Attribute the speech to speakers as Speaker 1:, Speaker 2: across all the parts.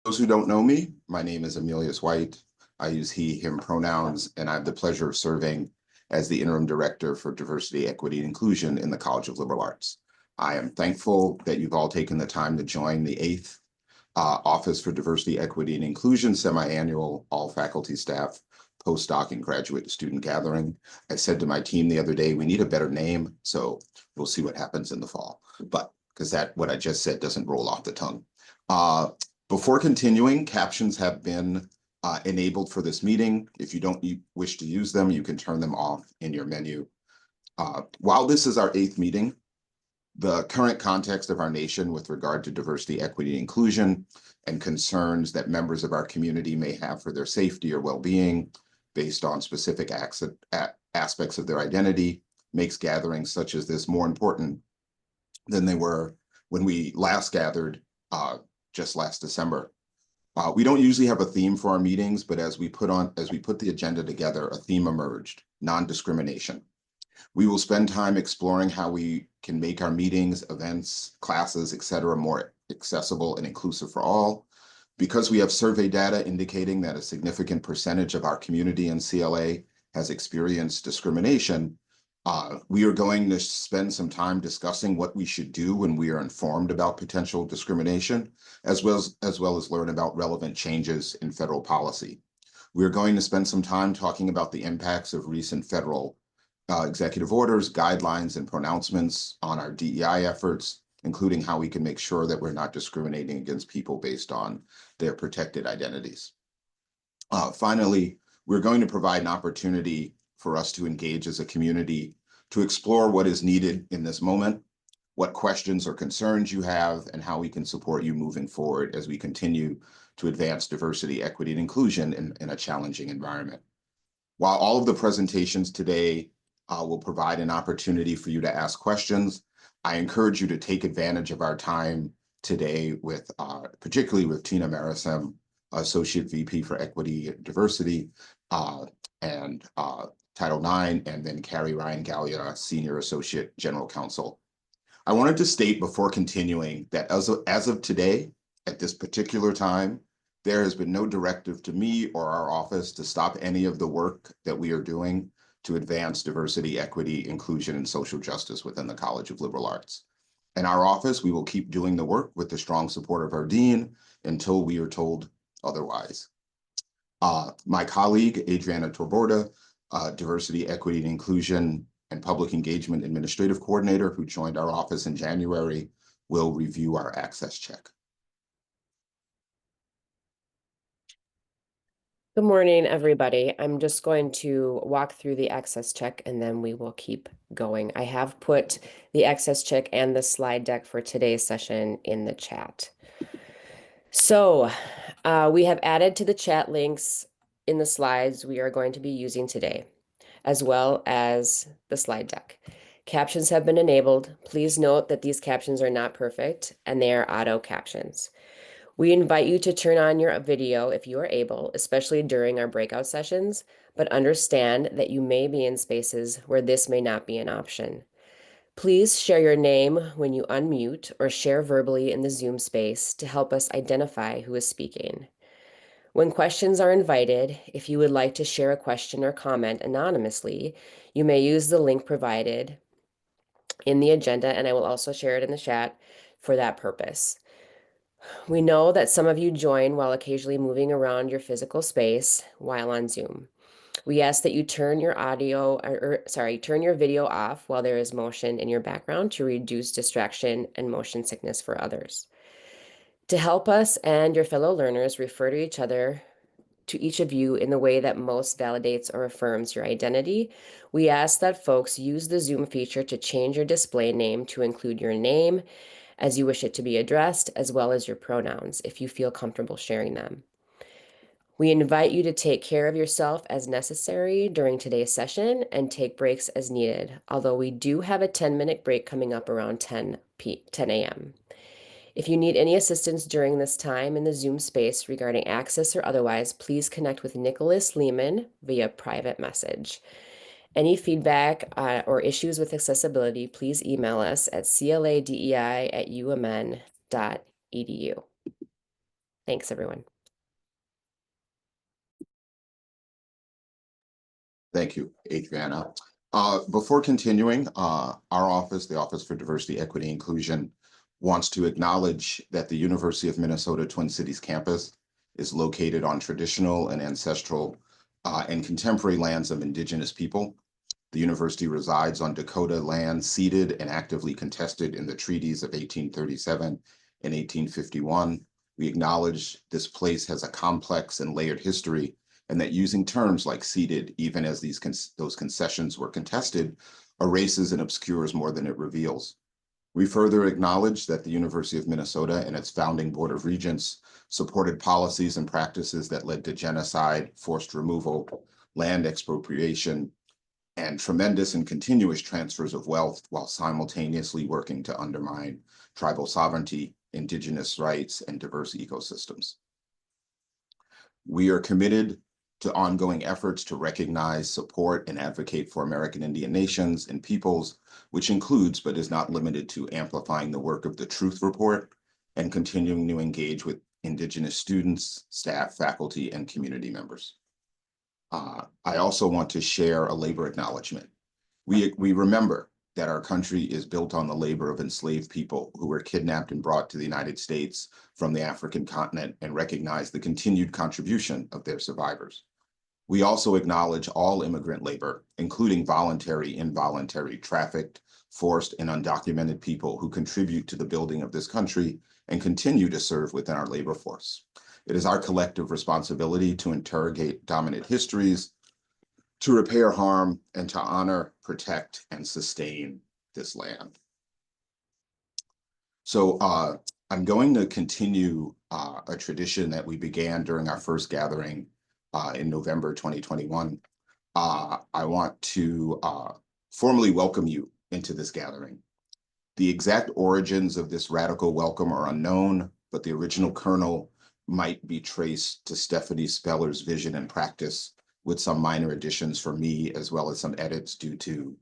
Speaker 1: those who don't know me, my name is Emilius White. I use he, him pronouns, and I have the pleasure of serving as the interim director for diversity, equity, and inclusion in the College of Liberal Arts. I am thankful that you've all taken the time to join the 8th Office for Diversity, Equity, and Inclusion semi-annual all faculty staff postdoc and graduate student gathering. I said to my team the other day, we need a better name, so we'll see what happens in the fall. But because what I just said doesn't roll off the tongue. Before continuing, captions have been enabled for this meeting. If you don't wish to use them, you can turn them off in your menu. While this is our 8th meeting, the current context of our nation with regard to diversity, equity, and inclusion, and concerns that members of our community may have for their safety or well-being based on specific aspects of their identity makes gatherings such as this more important than they were when we last gathered just last December. We don't usually have a theme for our meetings, but as we put the agenda together, a theme emerged: non-discrimination. We will spend time exploring how we can make our meetings, events, classes, etc., more accessible and inclusive for all. Because we have survey data indicating that a significant percentage of our community in CLA has experienced discrimination, we are going to spend some time discussing what we should do when we are informed about potential discrimination, as well as learn about relevant changes in federal policy. We are going to spend some time talking about the impacts of recent federal executive orders, guidelines, and pronouncements on our DEI efforts, including how we can make sure that we're not discriminating against people based on their protected identities. Finally, we're going to provide an opportunity for us to engage as a community to explore what is needed in this moment, what questions or concerns you have, and how we can support you moving forward as we continue to advance diversity, equity, and inclusion in a challenging environment. While all of the presentations today will provide an opportunity for you to ask questions, I encourage you to take advantage of our time today with, particularly with Tina Marisem, Associate VP for Equity and Diversity, and Title IX, and then Carrie Ryan Gallia, Senior Associate General Counsel. I wanted to state before continuing that as of today, at this particular time, there has been no directive to me or our office to stop any of the work that we are doing to advance diversity, equity, inclusion, and social justice within the College of Liberal Arts. In our office, we will keep doing the work with the strong support of our dean until we are told otherwise. My colleague, Adriana Torborda, Diversity, Equity, and Inclusion and Public Engagement Administrative Coordinator, who joined our office in January, will review our access check.
Speaker 2: Good morning, everybody. I'm just going to walk through the access check and then we will keep going. I have put the access check and the slide deck for today's session in the chat. So we have added to the chat links in the slides we are going to be using today, as well as the slide deck. Captions have been enabled. Please note that these captions are not perfect and they are auto captions. We invite you to turn on your video if you are able, especially during our breakout sessions, but understand that you may be in spaces where this may not be an option. Please share your name when you unmute or share verbally in the Zoom space to help us identify who is speaking. When questions are invited, if you would like to share a question or comment anonymously, you may use the link provided in the agenda, and I will also share it in the chat for that purpose. We know that some of you join while occasionally moving around your physical space while on Zoom. We ask that you turn your turn your video off while there is motion in your background to reduce distraction and motion sickness for others. To help us and your fellow learners refer to each of you in the way that most validates or affirms your identity, we ask that folks use the Zoom feature to change your display name to include your name as you wish it to be addressed, as well as your pronouns, if you feel comfortable sharing them. We invite you to take care of yourself as necessary during today's session and take breaks as needed, although we do have a 10-minute break coming up around 10 a.m. If you need any assistance during this time in the Zoom space regarding access or otherwise, please connect with Nicholas Lehman via private message. Any feedback or issues with accessibility, please email us at cladei@umn.edu. Thanks, everyone.
Speaker 1: Thank you, Adriana. Before continuing, our office, the Office for Diversity, Equity, Inclusion, wants to acknowledge that the University of Minnesota Twin Cities campus is located on traditional and ancestral and contemporary lands of Indigenous people. The university resides on Dakota land ceded and actively contested in the treaties of 1837 and 1851. We acknowledge this place has a complex and layered history, and that using terms like ceded, even as those concessions were contested, erases and obscures more than it reveals. We further acknowledge that the University of Minnesota and its founding Board of Regents supported policies and practices that led to genocide, forced removal, land expropriation, and tremendous and continuous transfers of wealth while simultaneously working to undermine tribal sovereignty, Indigenous rights, and diverse ecosystems. We are committed to ongoing efforts to recognize, support, and advocate for American Indian nations and peoples, which includes but is not limited to amplifying the work of the Truth Report and continuing to engage with Indigenous students, staff, faculty, and community members. I also want to share a labor acknowledgement. We remember that our country is built on the labor of enslaved people who were kidnapped and brought to the United States from the African continent, and recognize the continued contribution of their survivors. We also acknowledge all immigrant labor, including voluntary, involuntary, trafficked, forced, and undocumented people who contribute to the building of this country and continue to serve within our labor force. It is our collective responsibility to interrogate dominant histories, to repair harm, and to honor, protect, and sustain this land. So I'm going to continue a tradition that we began during our first gathering in November 2021. I want to formally welcome you into this gathering. The exact origins of this radical welcome are unknown, but the original kernel might be traced to Stephanie Speller's vision and practice, with some minor additions for me, as well as some edits due to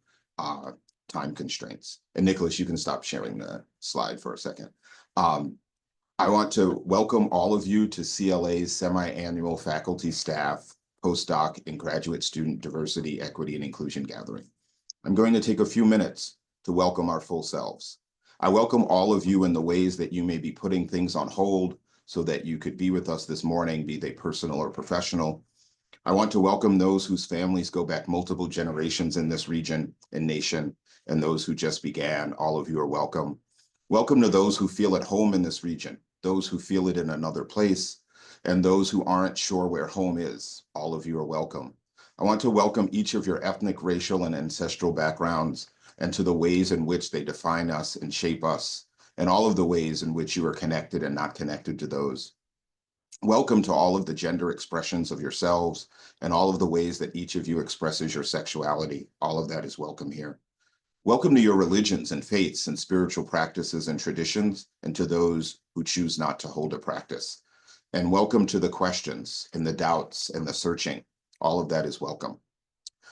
Speaker 1: time constraints. And Nicholas, you can stop sharing the slide for a second. I want to welcome all of you to CLA's semi-annual faculty, staff, postdoc, and graduate student diversity, equity, and inclusion gathering. I'm going to take a few minutes to welcome our full selves. I welcome all of you in the ways that you may be putting things on hold so that you could be with us this morning, be they personal or professional. I want to welcome those whose families go back multiple generations in this region and nation, and those who just began. All of you are welcome. Welcome to those who feel at home in this region, those who feel it in another place, and those who aren't sure where home is. All of you are welcome. I want to welcome each of your ethnic, racial, and ancestral backgrounds, and to the ways in which they define us and shape us, and all of the ways in which you are connected and not connected to those. Welcome to all of the gender expressions of yourselves and all of the ways that each of you expresses your sexuality. All of that is welcome here. Welcome to your religions and faiths and spiritual practices and traditions, and to those who choose not to hold a practice. And welcome to the questions and the doubts and the searching. All of that is welcome.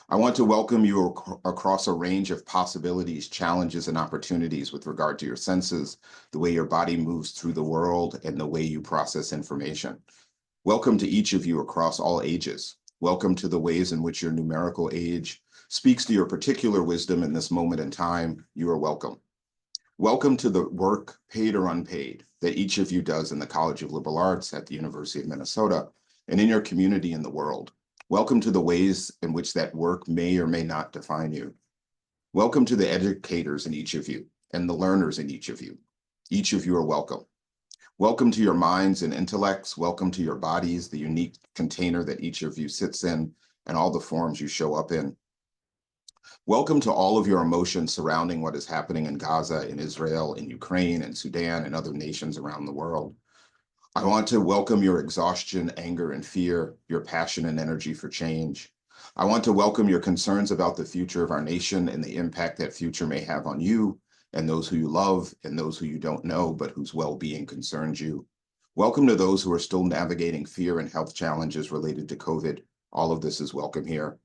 Speaker 1: I want to welcome you across a range of possibilities, challenges, and opportunities with regard to your senses, the way your body moves through the world, and the way you process information. Welcome to each of you across all ages. Welcome to the ways in which your numerical age speaks to your particular wisdom in this moment in time. You are welcome. Welcome to the work, paid or unpaid, that each of you does in the College of Liberal Arts at the University of Minnesota and in your community in the world. Welcome to the ways in which that work may or may not define you. Welcome to the educators in each of you and the learners in each of you. Each of you are welcome. Welcome to your minds and intellects. Welcome to your bodies, the unique container that each of you sits in, and all the forms you show up in. Welcome to all of your emotions surrounding what is happening in Gaza, in Israel, in Ukraine, and Sudan, and other nations around the world. I want to welcome your exhaustion, anger, and fear, your passion and energy for change. I want to welcome your concerns about the future of our nation and the impact that future may have on you and those who you love and those who you don't know, but whose well-being concerns you. Welcome to those who are still navigating fear and health challenges related to COVID. All of this is welcome here.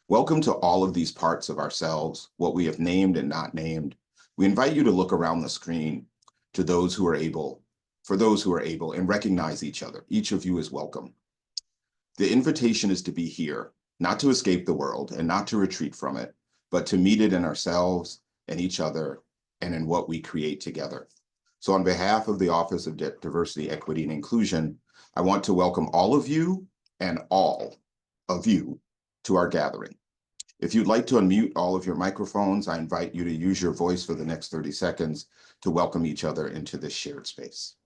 Speaker 1: Welcome to all of these parts of ourselves, what we have named and not named. We invite you to look around the screen to those who are able for those who are able, and recognize each other. Each of you is welcome. The invitation is to be here, not to escape the world and not to retreat from it, but to meet it in ourselves and each other and in what we create together. So on behalf of the Office of Diversity, Equity, and Inclusion, I want to welcome all of you and all of you to our gathering. If you'd like to unmute all of your microphones, I invite you to use your voice for the next 30 seconds to welcome each other into this shared space.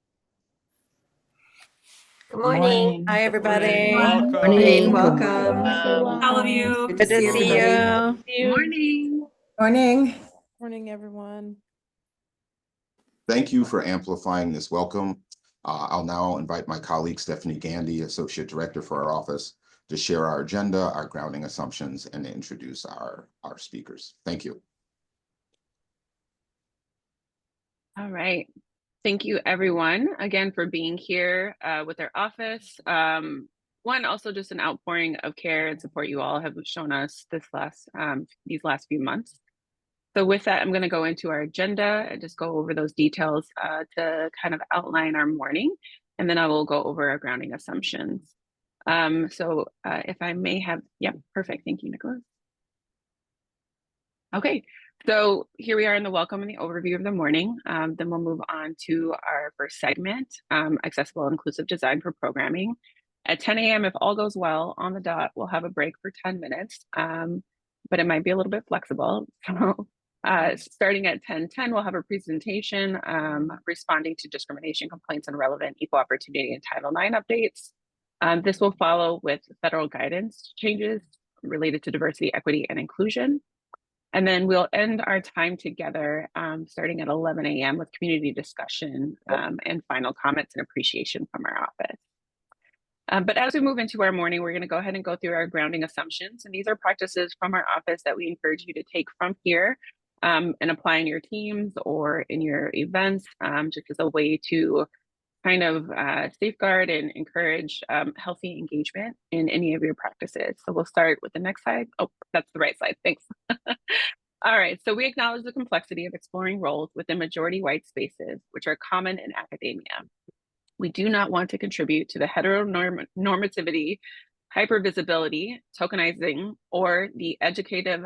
Speaker 3: Good morning.
Speaker 4: Hi, everybody.
Speaker 5: Welcome.
Speaker 2: Morning.
Speaker 4: Welcome.
Speaker 3: All of you.
Speaker 4: Good to see you.
Speaker 3: Morning.
Speaker 4: Morning.
Speaker 6: Morning, everyone.
Speaker 1: Thank you for amplifying this welcome. I'll now invite my colleague, Stephanie Gandy, Associate Director for our office, to share our agenda, our grounding assumptions, and to introduce our speakers. Thank you.
Speaker 7: All right. Thank you, everyone, again, for being here with our office. One, also just an outpouring of care and support you all have shown us these last few months. So with that, I'm going to go into our agenda and just go over those details to kind of outline our morning, and then I will go over our grounding assumptions. If I may have, yeah, perfect. Thank you, Nicholas. Okay, so here we are in the welcome and the overview of the morning. Then we'll move on to our first segment, accessible inclusive design for programming. At 10 a.m., if all goes well, on the dot, we'll have a break for 10 minutes, but it might be a little bit flexible. So starting at 10:10, we'll have a presentation responding to discrimination complaints and relevant equal opportunity and Title IX updates. This will follow with federal guidance changes related to diversity, equity, and inclusion. And then we'll end our time together starting at 11 a.m. with community discussion and final comments and appreciation from our office. But as we move into our morning, we're going to go ahead and go through our grounding assumptions. And these are practices from our office that we encourage you to take from here and apply in your teams or in your events, just as a way to kind of safeguard and encourage healthy engagement in any of your practices. So we'll start with the next slide. Oh, that's the right slide. Thanks. All right, so we acknowledge the complexity of exploring roles within majority white spaces, which are common in academia. We do not want to contribute to the heteronormativity, hypervisibility, tokenizing, or the educative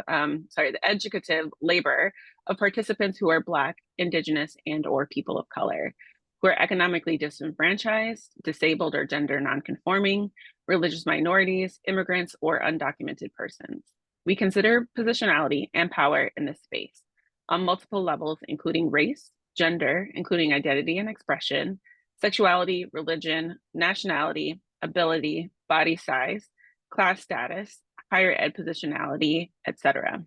Speaker 7: labor of participants who are Black, Indigenous, and or people of color, who are economically disenfranchised, disabled or gender nonconforming, religious minorities, immigrants, or undocumented persons. We consider positionality and power in this space on multiple levels, including race, gender, including identity and expression, sexuality, religion, nationality, ability, body size, class status, higher ed positionality, etc.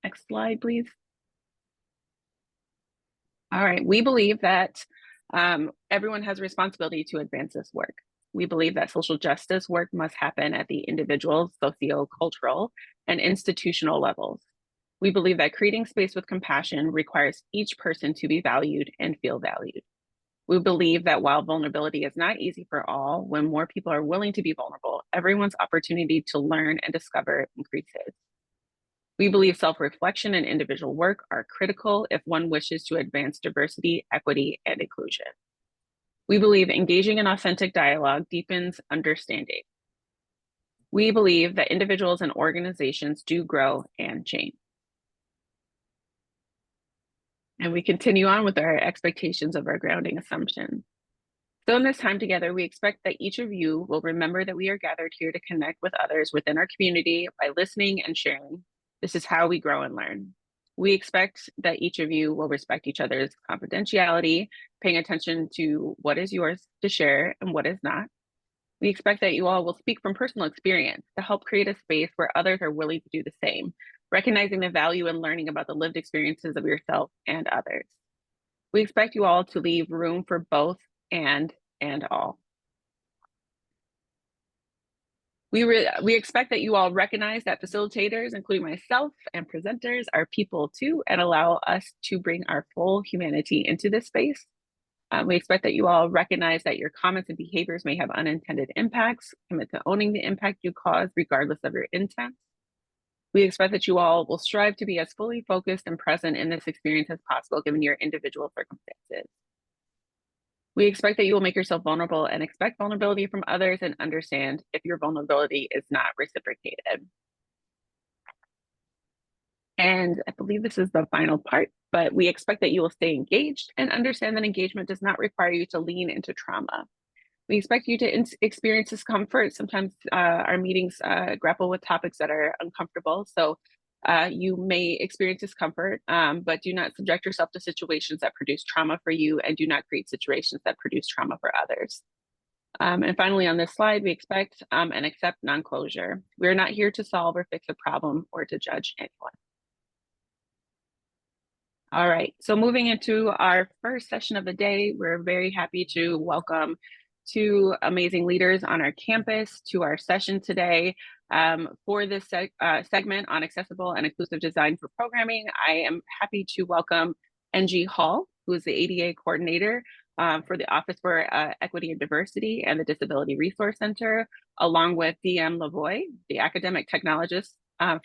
Speaker 7: Next slide, please. All right, we believe that everyone has a responsibility to advance this work. We believe that social justice work must happen at the individual, socio-cultural, and institutional levels. We believe that creating space with compassion requires each person to be valued and feel valued. We believe that while vulnerability is not easy for all, when more people are willing to be vulnerable, everyone's opportunity to learn and discover increases. We believe self-reflection and individual work are critical if one wishes to advance diversity, equity, and inclusion. We believe engaging in authentic dialogue deepens understanding. We believe that individuals and organizations do grow and change. And we continue on with our expectations of our grounding assumptions. So in this time together, we expect that each of you will remember that we are gathered here to connect with others within our community by listening and sharing. This is how we grow and learn. We expect that each of you will respect each other's confidentiality, paying attention to what is yours to share and what is not. We expect that you all will speak from personal experience to help create a space where others are willing to do the same, recognizing the value in learning about the lived experiences of yourself and others. We expect you all to leave room for both and all. We expect that you all recognize that facilitators, including myself and presenters, are people too, and allow us to bring our full humanity into this space. We expect that you all recognize that your comments and behaviors may have unintended impacts, commit to owning the impact you cause regardless of your intent. We expect that you all will strive to be as fully focused and present in this experience as possible given your individual circumstances. We expect that you will make yourself vulnerable and expect vulnerability from others and understand if your vulnerability is not reciprocated. And I believe this is the final part, but we expect that you will stay engaged and understand that engagement does not require you to lean into trauma. We expect you to experience discomfort. Sometimes our meetings grapple with topics that are uncomfortable. So you may experience discomfort, but do not subject yourself to situations that produce trauma for you, and do not create situations that produce trauma for others. And finally, on this slide, we expect and accept non-closure. We're not here to solve or fix a problem or to judge anyone. All right, so moving into our first session of the day, we're very happy to welcome two amazing leaders on our campus to our session today. For this segment on accessible and inclusive design for programming, I am happy to welcome NG Hall, who is the ADA coordinator for the Office for Equity and Diversity and the Disability Resource Center, along with DM Lavoie, the academic technologist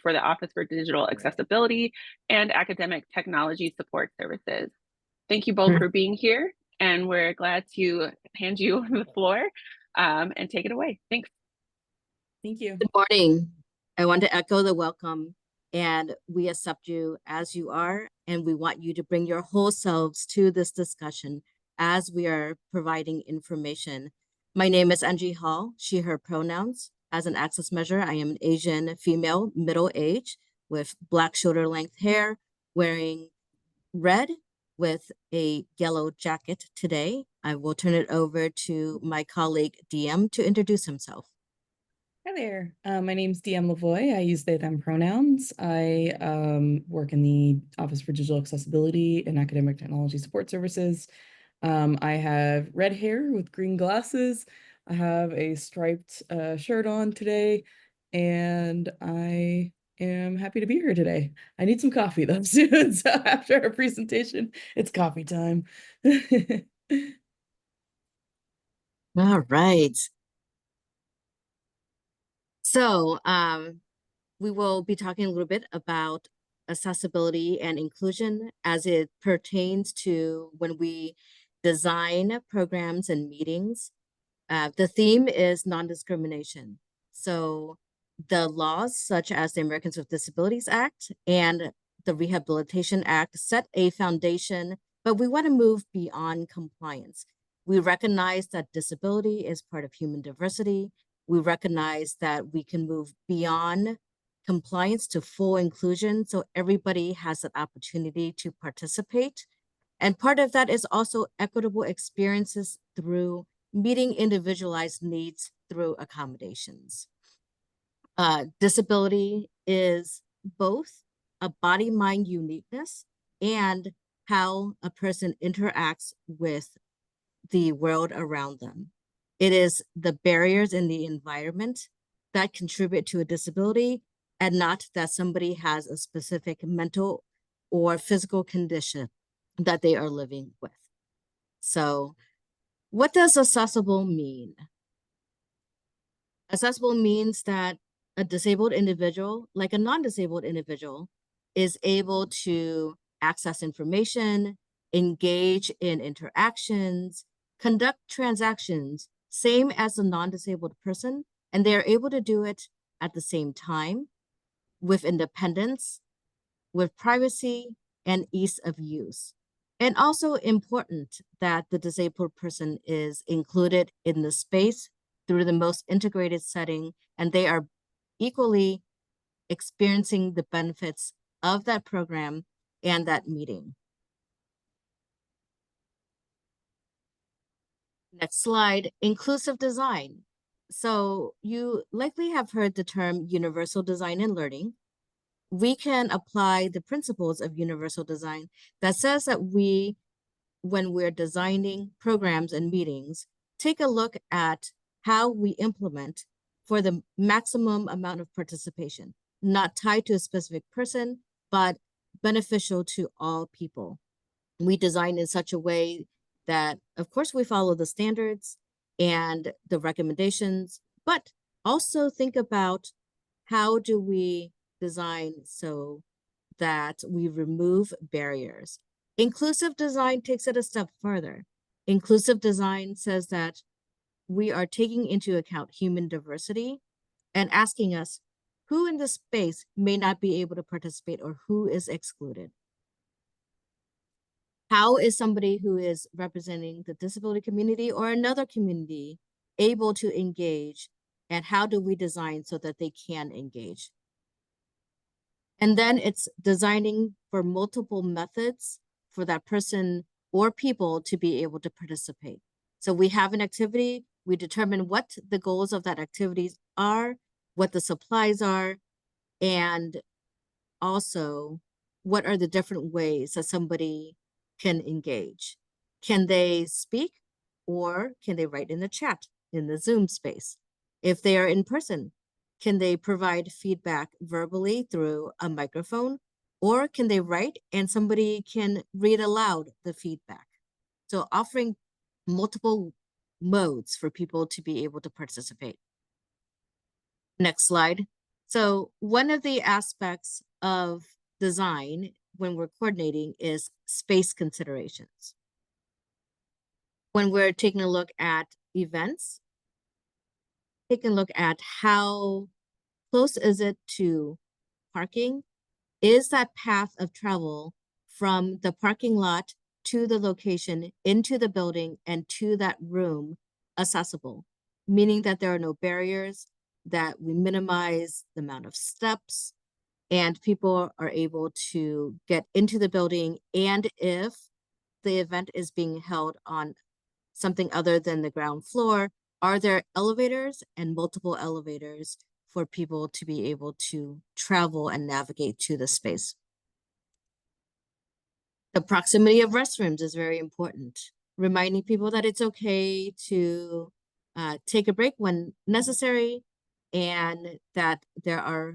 Speaker 7: for the Office for Digital Accessibility and Academic Technology Support Services. Thank you both for being here, and we're glad to hand you the floor and take it away. Thanks.
Speaker 4: Thank you.
Speaker 5: Good morning. I want to echo the welcome, and we accept you as you are, and we want you to bring your whole selves to this discussion as we are providing information. My name is Angie Hall, she, her pronouns. As an access measure, I am an Asian female, middle age, with black shoulder length hair, wearing red with a yellow jacket today. I will turn it over to my colleague DM to introduce himself.
Speaker 4: Hi there. My name's DM Lavoie. I use they, them pronouns. I work in the Office for Digital Accessibility and Academic Technology Support Services. I have red hair with green glasses. I have a striped shirt on today, and I am happy to be here today. I need some coffee though soon, so after our presentation, it's coffee time.
Speaker 5: All right. So we will be talking a little bit about accessibility and inclusion as it pertains to when we design programs and meetings. The theme is non-discrimination. So the laws such as the Americans with Disabilities Act and the Rehabilitation Act set a foundation, but we want to move beyond compliance. We recognize that disability is part of human diversity. We recognize that we can move beyond compliance to full inclusion, so everybody has an opportunity to participate. And part of that is also equitable experiences through meeting individualized needs through accommodations. Disability is both a body-mind uniqueness and how a person interacts with the world around them. It is the barriers in the environment that contribute to a disability, and not that somebody has a specific mental or physical condition that they are living with. So what does accessible mean? Accessible means that a disabled individual, like a non-disabled individual, is able to access information, engage in interactions, conduct transactions, same as a non-disabled person, and they are able to do it at the same time with independence, with privacy, and ease of use. And also important that the disabled person is included in the space through the most integrated setting, and they are equally experiencing the benefits of that program and that meeting. Next slide, inclusive design. So you likely have heard the term universal design in learning. We can apply the principles of universal design that says that when we're designing programs and meetings, take a look at how we implement for the maximum amount of participation, not tied to a specific person, but beneficial to all people. We design in such a way that, of course, we follow the standards and the recommendations, but also think about how do we design so that we remove barriers. Inclusive design takes it a step further. Inclusive design says that we are taking into account human diversity and asking us who in this space may not be able to participate or who is excluded. How is somebody who is representing the disability community or another community able to engage, and how do we design so that they can engage? And then it's designing for multiple methods for that person or people to be able to participate. So we have an activity, we determine what the goals of that activities are, what the supplies are, and also what are the different ways that somebody can engage. Can they speak, or can they write in the chat in the Zoom space? If they are in person, can they provide feedback verbally through a microphone, or can they write and somebody can read aloud the feedback? So offering multiple modes for people to be able to participate. Next slide. So one of the aspects of design when we're coordinating is space considerations. When we're taking a look at events, taking a look at how close is it to parking? Is that path of travel from the parking lot to the location, into the building, and to that room accessible? Meaning that there are no barriers, that we minimize the amount of steps, and people are able to get into the building. And if the event is being held on something other than the ground floor, are there elevators and multiple elevators for people to be able to travel and navigate to the space? The proximity of restrooms is very important, reminding people that it's okay to take a break when necessary, and that there are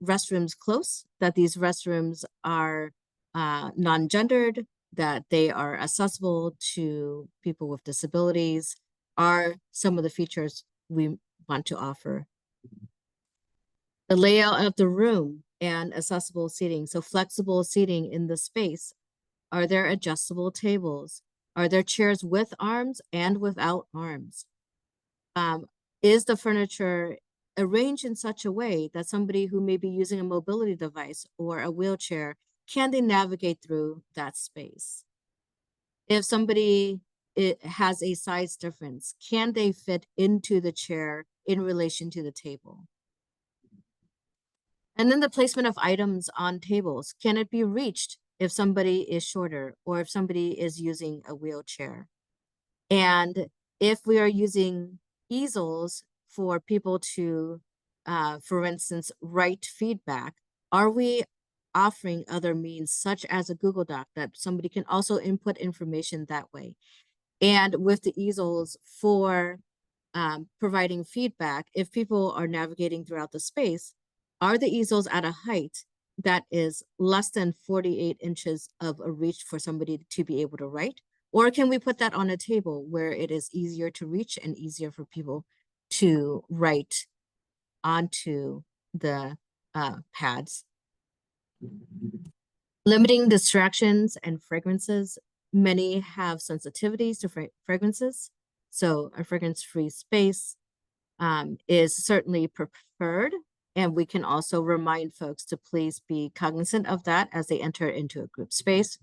Speaker 5: restrooms close, that these restrooms are non-gendered, that they are accessible to people with disabilities, are some of the features we want to offer. The layout of the room and accessible seating, so flexible seating in the space. Are there adjustable tables? Are there chairs with arms and without arms? Is the furniture arranged in such a way that somebody who may be using a mobility device or a wheelchair, can they navigate through that space? If somebody has a size difference, can they fit into the chair in relation to the table? And then the placement of items on tables. Can it be reached if somebody is shorter or if somebody is using a wheelchair? And if we are using easels for people to, for instance, write feedback, are we offering other means such as a Google Doc that somebody can also input information that way? And with the easels for providing feedback, if people are navigating throughout the space, are the easels at a height that is less than 48 inches of a reach for somebody to be able to write? Or can we put that on a table where it is easier to reach and easier for people to write onto the pads? Limiting distractions and fragrances. Many have sensitivities to fragrances. So a fragrance-free space is certainly preferred. And we can also remind folks to please be cognizant of that as they enter into a group space.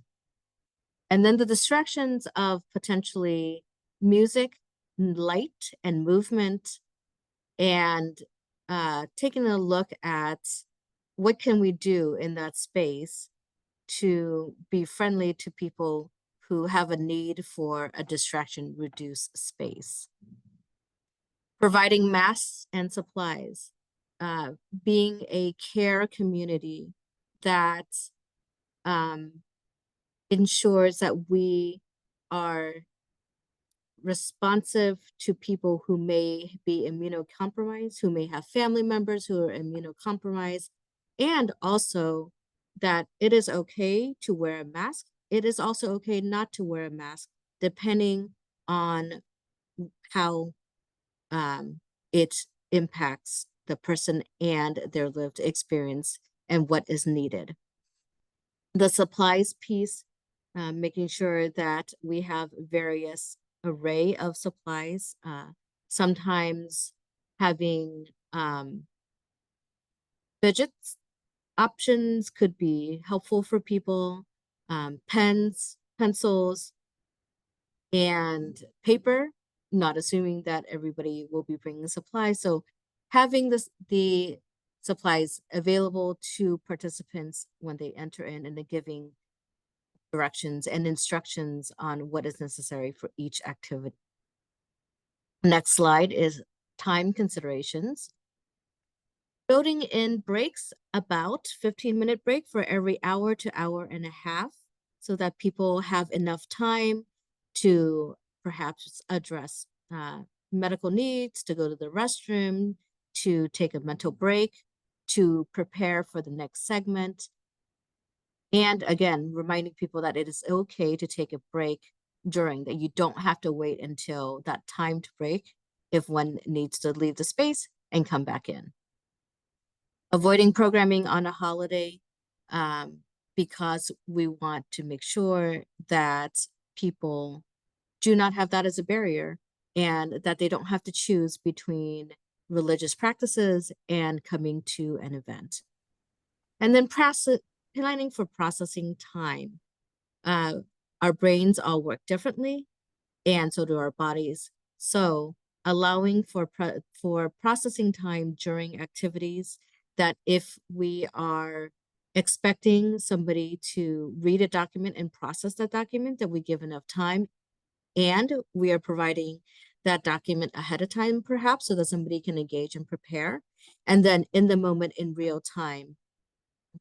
Speaker 5: And then the distractions of potentially music, light, and movement, and taking a look at what can we do in that space to be friendly to people who have a need for a distraction-reduced space. Providing masks and supplies. Being a care community that ensures that we are responsive to people who may be immunocompromised, who may have family members who are immunocompromised, and also that it is okay to wear a mask. It is also okay not to wear a mask, depending on how it impacts the person and their lived experience and what is needed. The supplies piece, making sure that we have various array of supplies. Sometimes having fidgets options could be helpful for people. Pens, pencils, and paper, not assuming that everybody will be bringing supplies. So having the supplies available to participants when they enter in and then giving directions and instructions on what is necessary for each activity. Next slide is time considerations. Building in breaks, about 15-minute break for every hour to hour and a half, so that people have enough time to perhaps address medical needs, to go to the restroom, to take a mental break, to prepare for the next segment. And again, reminding people that it is okay to take a break during, that you don't have to wait until that timed break if one needs to leave the space and come back in. Avoiding programming on a holiday because we want to make sure that people do not have that as a barrier and that they don't have to choose between religious practices and coming to an event. And then planning for processing time. Our brains all work differently, and so do our bodies. So allowing for processing time during activities, that if we are expecting somebody to read a document and process that document, that we give enough time, and we are providing that document ahead of time, perhaps, so that somebody can engage and prepare. And then in the moment, in real time,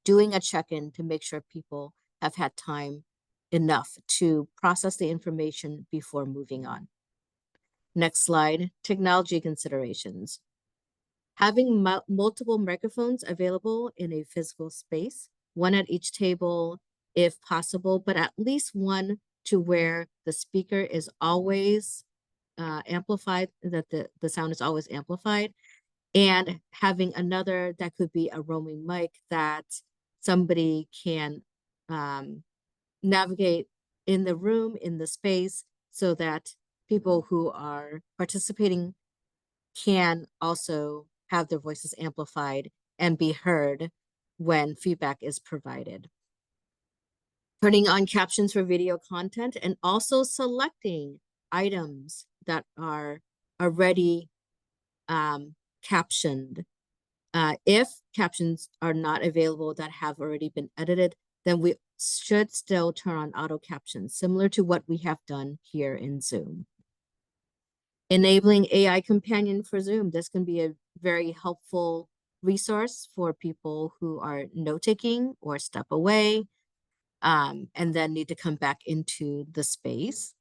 Speaker 5: doing a check-in to make sure people have had time enough to process the information before moving on. Next slide, technology considerations. Having multiple microphones available in a physical space, one at each table if possible, but at least one to where the speaker is always amplified, that the sound is always amplified, and having another that could be a roaming mic that somebody can navigate in the room, in the space, so that people who are participating can also have their voices amplified and be heard when feedback is provided. Turning on captions for video content, and also selecting items that are already captioned. If captions are not available that have already been edited, then we should still turn on auto captions, similar to what we have done here in Zoom. Enabling AI companion for Zoom. This can be a very helpful resource for people who are note-taking or step away and then need to come back into the space.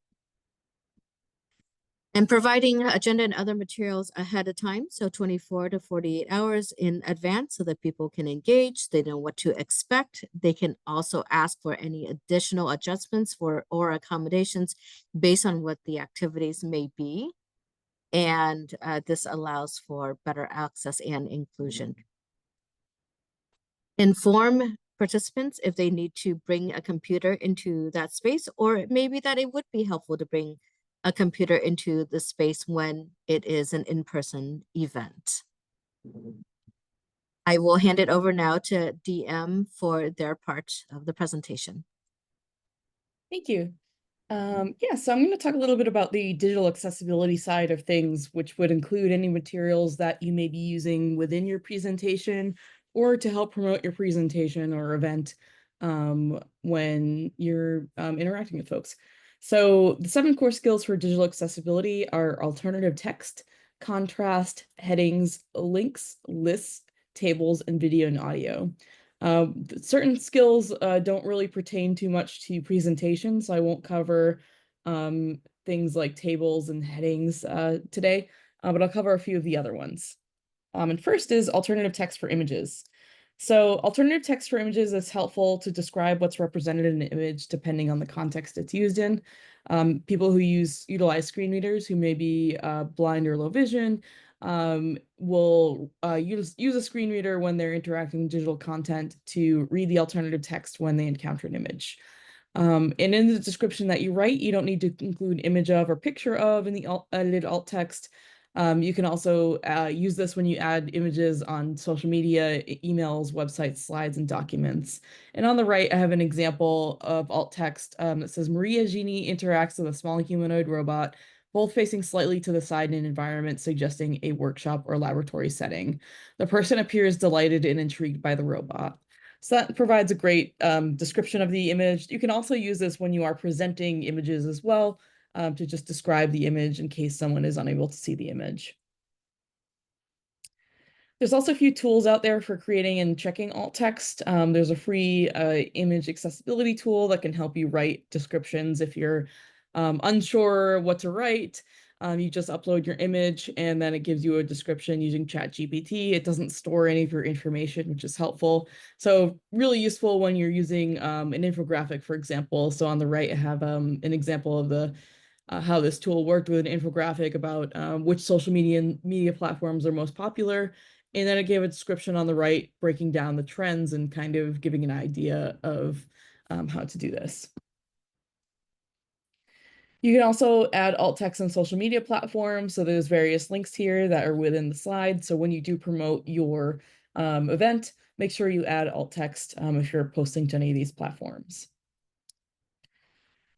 Speaker 5: And providing agenda and other materials ahead of time, so 24 to 48 hours in advance, so that people can engage, they know what to expect. They can also ask for any additional adjustments or accommodations based on what the activities may be. And this allows for better access and inclusion. Inform participants if they need to bring a computer into that space, or maybe that it would be helpful to bring a computer into the space when it is an in-person event. I will hand it over now to DM for their part of the presentation.
Speaker 4: Thank you. Yeah, so I'm going to talk a little bit about the digital accessibility side of things, which would include any materials that you may be using within your presentation or to help promote your presentation or event when you're interacting with folks. So the 7 core skills for digital accessibility are alternative text, contrast, headings, links, lists, tables, and video and audio. Certain skills don't really pertain too much to presentation, so I won't cover things like tables and headings today, but I'll cover a few of the other ones. And first is alternative text for images. So alternative text for images is helpful to describe what's represented in an image depending on the context it's used in. People who utilize screen readers who may be blind or low vision will use a screen reader when they're interacting with digital content to read the alternative text when they encounter an image. And in the description that you write, you don't need to include image of or picture of in the edited alt text. You can also use this when you add images on social media, emails, websites, slides, and documents. And on the right, I have an example of alt text that says, Maria Genie interacts with a small humanoid robot, both facing slightly to the side in an environment suggesting a workshop or laboratory setting. The person appears delighted and intrigued by the robot. So that provides a great description of the image. You can also use this when you are presenting images as well, to just describe the image in case someone is unable to see the image. There's also a few tools out there for creating and checking alt text. There's a free image accessibility tool that can help you write descriptions if you're unsure what to write. You just upload your image and then it gives you a description using ChatGPT. It doesn't store any of your information, which is helpful. So really useful when you're using an infographic, for example. So on the right, I have an example of the how this tool worked with an infographic about which social media platforms are most popular. And then it gave a description on the right, breaking down the trends and kind of giving an idea of how to do this. You can also add alt text on social media platforms. So there's various links here that are within the slide. So when you do promote your event, make sure you add alt text if you're posting to any of these platforms.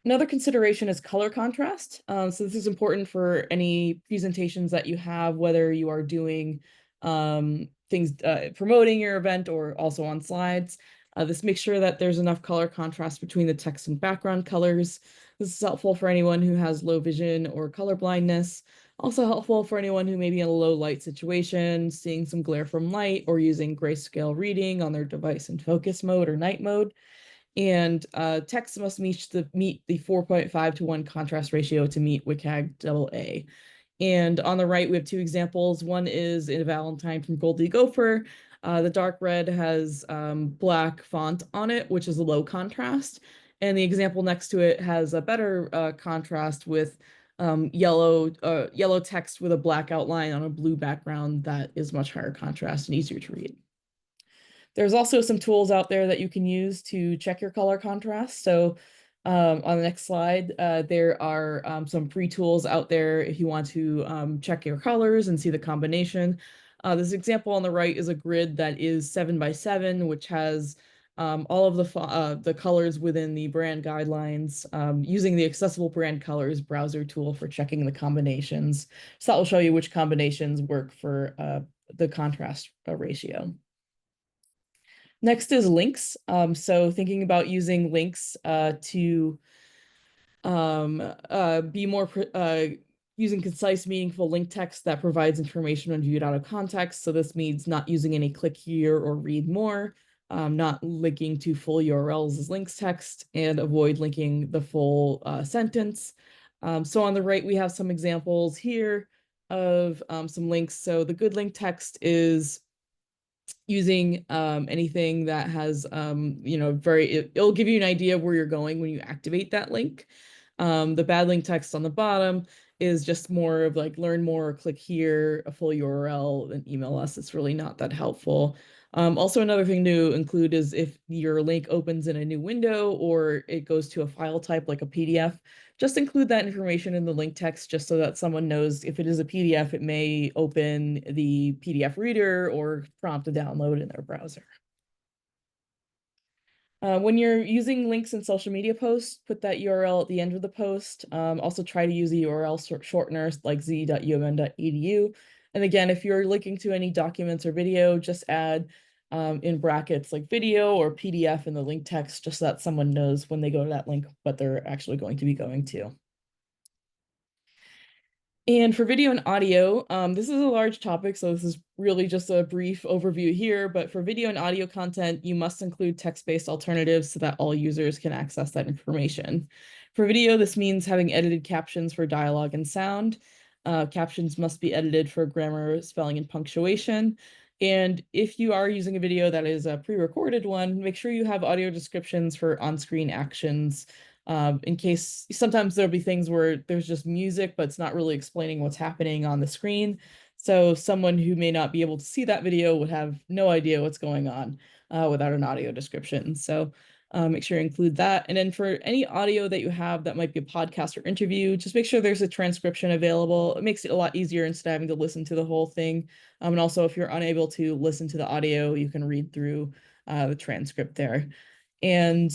Speaker 4: Another consideration is color contrast. So this is important for any presentations that you have, whether you are doing things promoting your event or also on slides. This makes sure that there's enough color contrast between the text and background colors. This is helpful for anyone who has low vision or color blindness. Also helpful for anyone who may be in a low light situation, seeing some glare from light, or using grayscale reading on their device in focus mode or night mode. And text must meet the 4.5 to 1 contrast ratio to meet WCAG AA. And on the right, we have two examples. One is in Valentine from Goldie Gopher. The dark red has black font on it, which is a low contrast. And the example next to it has a better contrast with yellow text with a black outline on a blue background that is much higher contrast and easier to read. There's also some tools out there that you can use to check your color contrast. So on the next slide, there are some free tools out there if you want to check your colors and see the combination. This example on the right is a grid that is 7x7, which has all of the colors within the brand guidelines, using the Accessible Brand Colors browser tool for checking the combinations. So that will show you which combinations work for the contrast ratio. Next is links. So thinking about using links to be more using concise, meaningful link text that provides information when viewed out of context. So this means not using any click here or read more, not linking to full URLs as links text, and avoid linking the full sentence. So on the right, we have some examples here of some links. So the good link text is using anything that has it'll give you an idea of where you're going when you activate that link. The bad link text on the bottom is just more of like learn more, click here, a full URL, and email us. It's really not that helpful. Also, another thing to include is if your link opens in a new window or it goes to a file type like a PDF, just include that information in the link text just so that someone knows if it is a PDF, it may open the PDF reader or prompt a download in their browser. When you're using links in social media posts, put that URL at the end of the post. Also try to use a URL shortener like z.umn.edu. And again, if you're linking to any documents or video, just add in brackets like video or PDF in the link text, just so that someone knows when they go to that link what they're actually going to be going to. And for video and audio, this is a large topic, so this is really just a brief overview here, but for video and audio content, you must include text-based alternatives so that all users can access that information. For video, this means having edited captions for dialogue and sound. Captions must be edited for grammar, spelling, and punctuation. And if you are using a video that is a pre-recorded one, make sure you have audio descriptions for on-screen actions. In case sometimes there'll be things where there's just music, but it's not really explaining what's happening on the screen. So someone who may not be able to see that video would have no idea what's going on without an audio description. So Make sure you include that. And then for any audio that you have that might be a podcast or interview, just make sure there's a transcription available. It makes it a lot easier instead of having to listen to the whole thing. And also, if you're unable to listen to the audio, you can read through the transcript there. And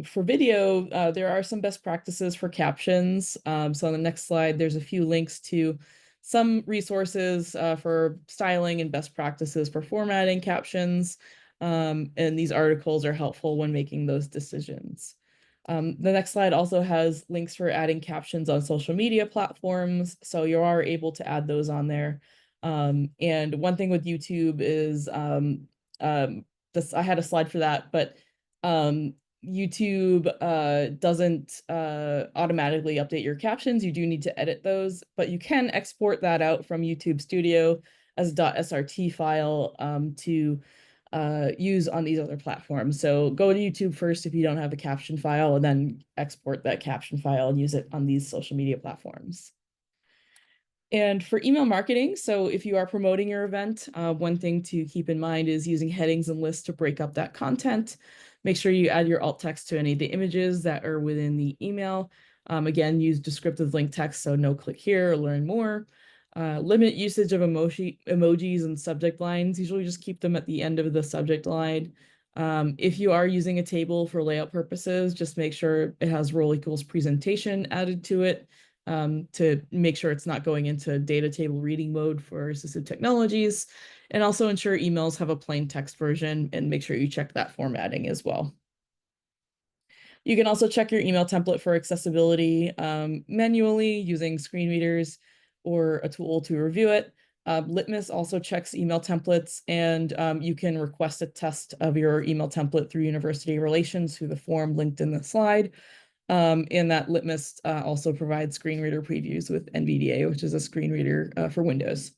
Speaker 4: for video, there are some best practices for captions. So on the next slide, there's a few links to some resources for styling and best practices for formatting captions. And these articles are helpful when making those decisions. The next slide also has links for adding captions on social media platforms, so you are able to add those on there. And one thing with YouTube is I had a slide for that, but YouTube doesn't automatically update your captions. You do need to edit those, but you can export that out from YouTube Studio as a .srt file to use on these other platforms. So go to YouTube first if you don't have a caption file, and then export that caption file and use it on these social media platforms. And for email marketing, so if you are promoting your event, one thing to keep in mind is using headings and lists to break up that content. Make sure you add your alt text to any of the images that are within the email. Again, use descriptive link text, so no click here or learn more. Limit usage of emojis and subject lines. Usually just keep them at the end of the subject line. If you are using a table for layout purposes, just make sure it has role equals presentation added to it to make sure it's not going into data table reading mode for assistive technologies. And also ensure emails have a plain text version and make sure you check that formatting as well. You can also check your email template for accessibility manually using screen readers or a tool to review it. Litmus also checks email templates, and you can request a test of your email template through university relations through the form linked in the slide. And that Litmus also provides screen reader previews with NVDA, which is a screen reader for Windows.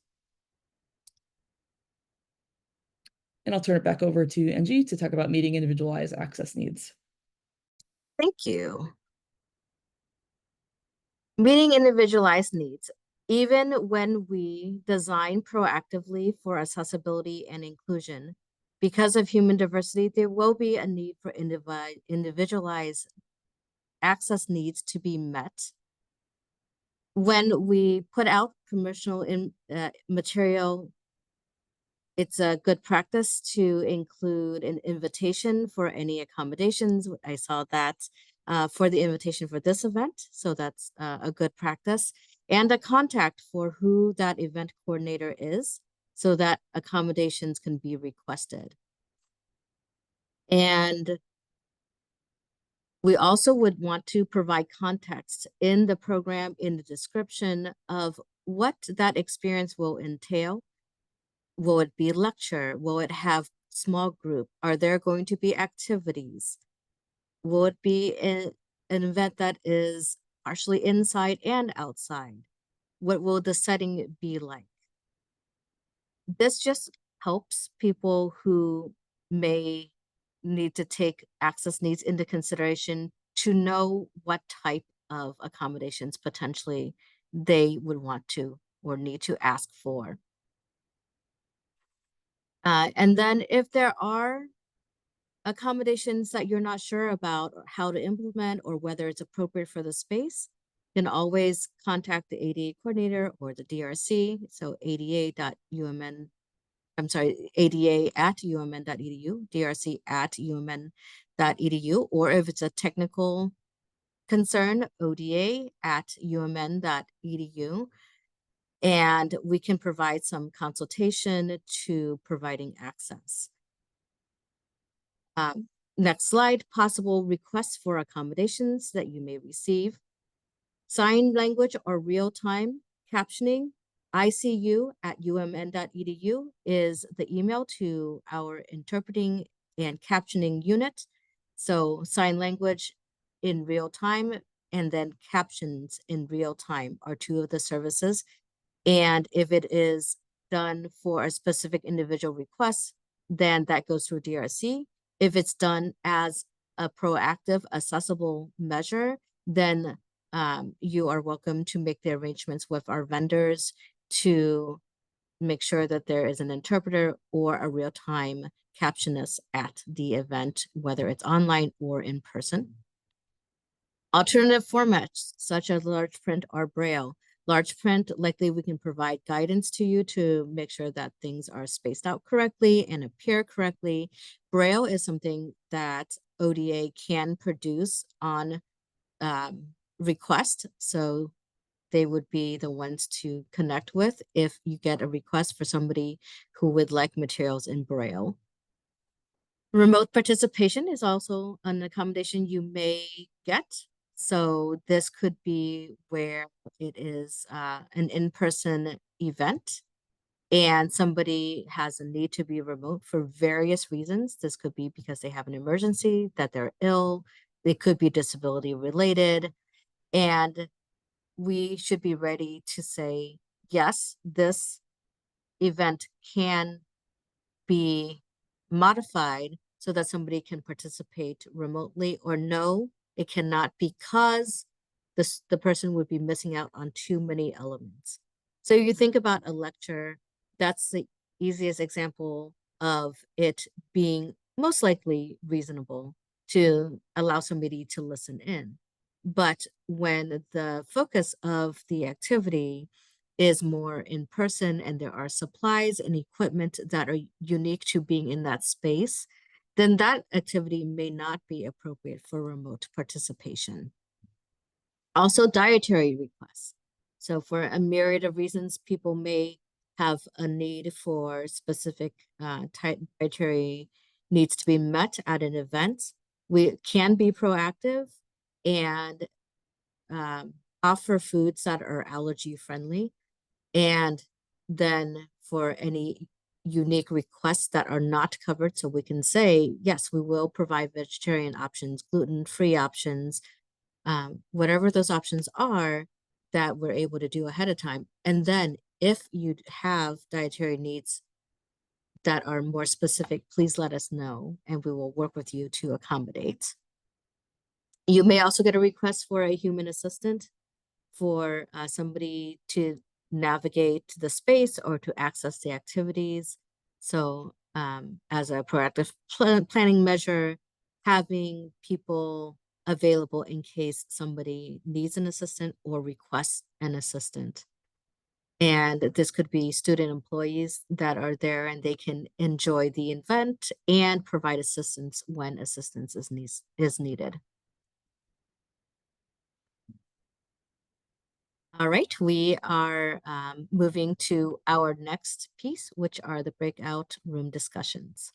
Speaker 4: And I'll turn it back over to Angie to talk about meeting individualized access needs.
Speaker 5: Thank you. Meeting individualized needs. Even when we design proactively for accessibility and inclusion, because of human diversity, there will be a need for individualized access needs to be met. When we put out promotional material, it's a good practice to include an invitation for any accommodations. I saw that for the invitation for this event, so that's a good practice. And a contact for who that event coordinator is, so that accommodations can be requested. And we also would want to provide context in the program, in the description of what that experience will entail. Will it be lecture? Will it have small group? Are there going to be activities? Will it be an event that is partially inside and outside? What will the setting be like? This just helps people who may need to take access needs into consideration to know what type of accommodations potentially they would want to or need to ask for. And then if there are accommodations that you're not sure about or how to implement or whether it's appropriate for the space, you can always contact the ADA coordinator or the DRC. So ada.umn, I'm sorry, ada@umn.edu, drc@umn.edu, or if it's a technical concern, ODEI@umn.edu. And we can provide some consultation to providing access. Next slide, possible requests for accommodations that you may receive. Sign language or real-time captioning, icu@umn.edu is the email to our interpreting and captioning unit. So sign language in real time and then captions in real time are two of the services. And if it is done for a specific individual request, then that goes through DRC. If it's done as a proactive, accessible measure, then you are welcome to make the arrangements with our vendors to make sure that there is an interpreter or a real-time caption us at the event, whether it's online or in person. Alternative formats such as large print or Braille. Large print, likely we can provide guidance to you to make sure that things are spaced out correctly and appear correctly. Braille is something that ODA can produce on request. So they would be the ones to connect with if you get a request for somebody who would like materials in Braille. Remote participation is also an accommodation you may get. So this could be where it is an in-person event and somebody has a need to be remote for various reasons. This could be because they have an emergency, that they're ill, it could be disability related, and we should be ready to say, yes, this event can be modified so that somebody can participate remotely, or no, it cannot, because the person would be missing out on too many elements. So you think about a lecture, that's the easiest example of it being most likely reasonable to allow somebody to listen in. But when the focus of the activity is more in person and there are supplies and equipment that are unique to being in that space, then that activity may not be appropriate for remote participation. Also, dietary requests. So for a myriad of reasons, people may have a need for specific dietary needs to be met at an event. We can be proactive and offer foods that are allergy friendly. And then for any unique requests that are not covered, so we can say, yes, we will provide vegetarian options, gluten-free options, whatever those options are that we're able to do ahead of time. And then if you have dietary needs that are more specific, please let us know and we will work with you to accommodate. You may also get a request for a human assistant, for somebody to navigate the space or to access the activities. So as a proactive planning measure, having people available in case somebody needs an assistant or requests an assistant. And this could be student employees that are there and they can enjoy the event and provide assistance when assistance is needed. All right, we are moving to our next piece, which are the breakout room discussions.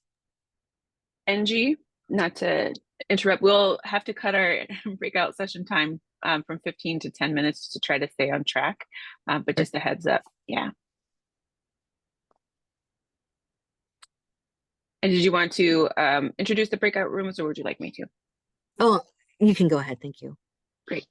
Speaker 7: NG, not to interrupt, we'll have to cut our breakout session time from 15 to 10 minutes to try to stay on track, but just a heads up, yeah. And did you want to introduce the breakout rooms or would you like me to?
Speaker 5: Oh, you can go ahead, thank you.
Speaker 7: Great.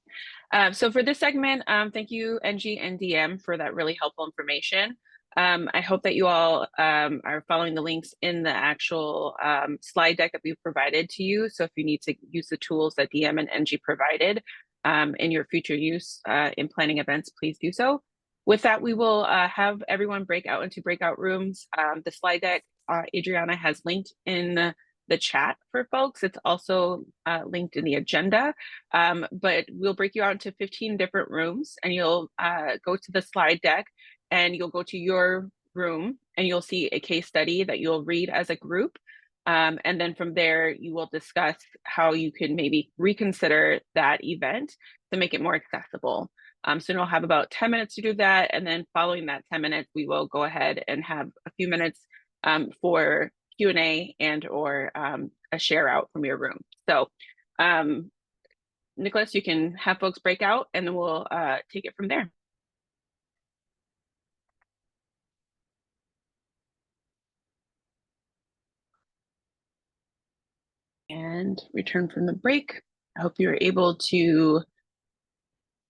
Speaker 7: So for this segment, thank you, NG and DM, for that really helpful information. I hope that you all are following the links in the actual slide deck that we've provided to you. So if you need to use the tools that DM and NG provided in your future use in planning events, please do so. With that, we will have everyone break out into breakout rooms. The slide deck Adriana has linked in the chat for folks. It's also linked in the agenda, but we'll break you out into 15 different rooms and you'll go to the slide deck and you'll go to your room and you'll see a case study that you'll read as a group. And then from there, you will discuss how you can maybe reconsider that event to make it more accessible. So you'll have about 10 minutes to do that. And then following that 10 minutes, we will go ahead and have a few minutes for Q&A and or a share out from your room. So Nicholas, you can have folks break out and then we'll take it from there. And return from the break. I hope you're able to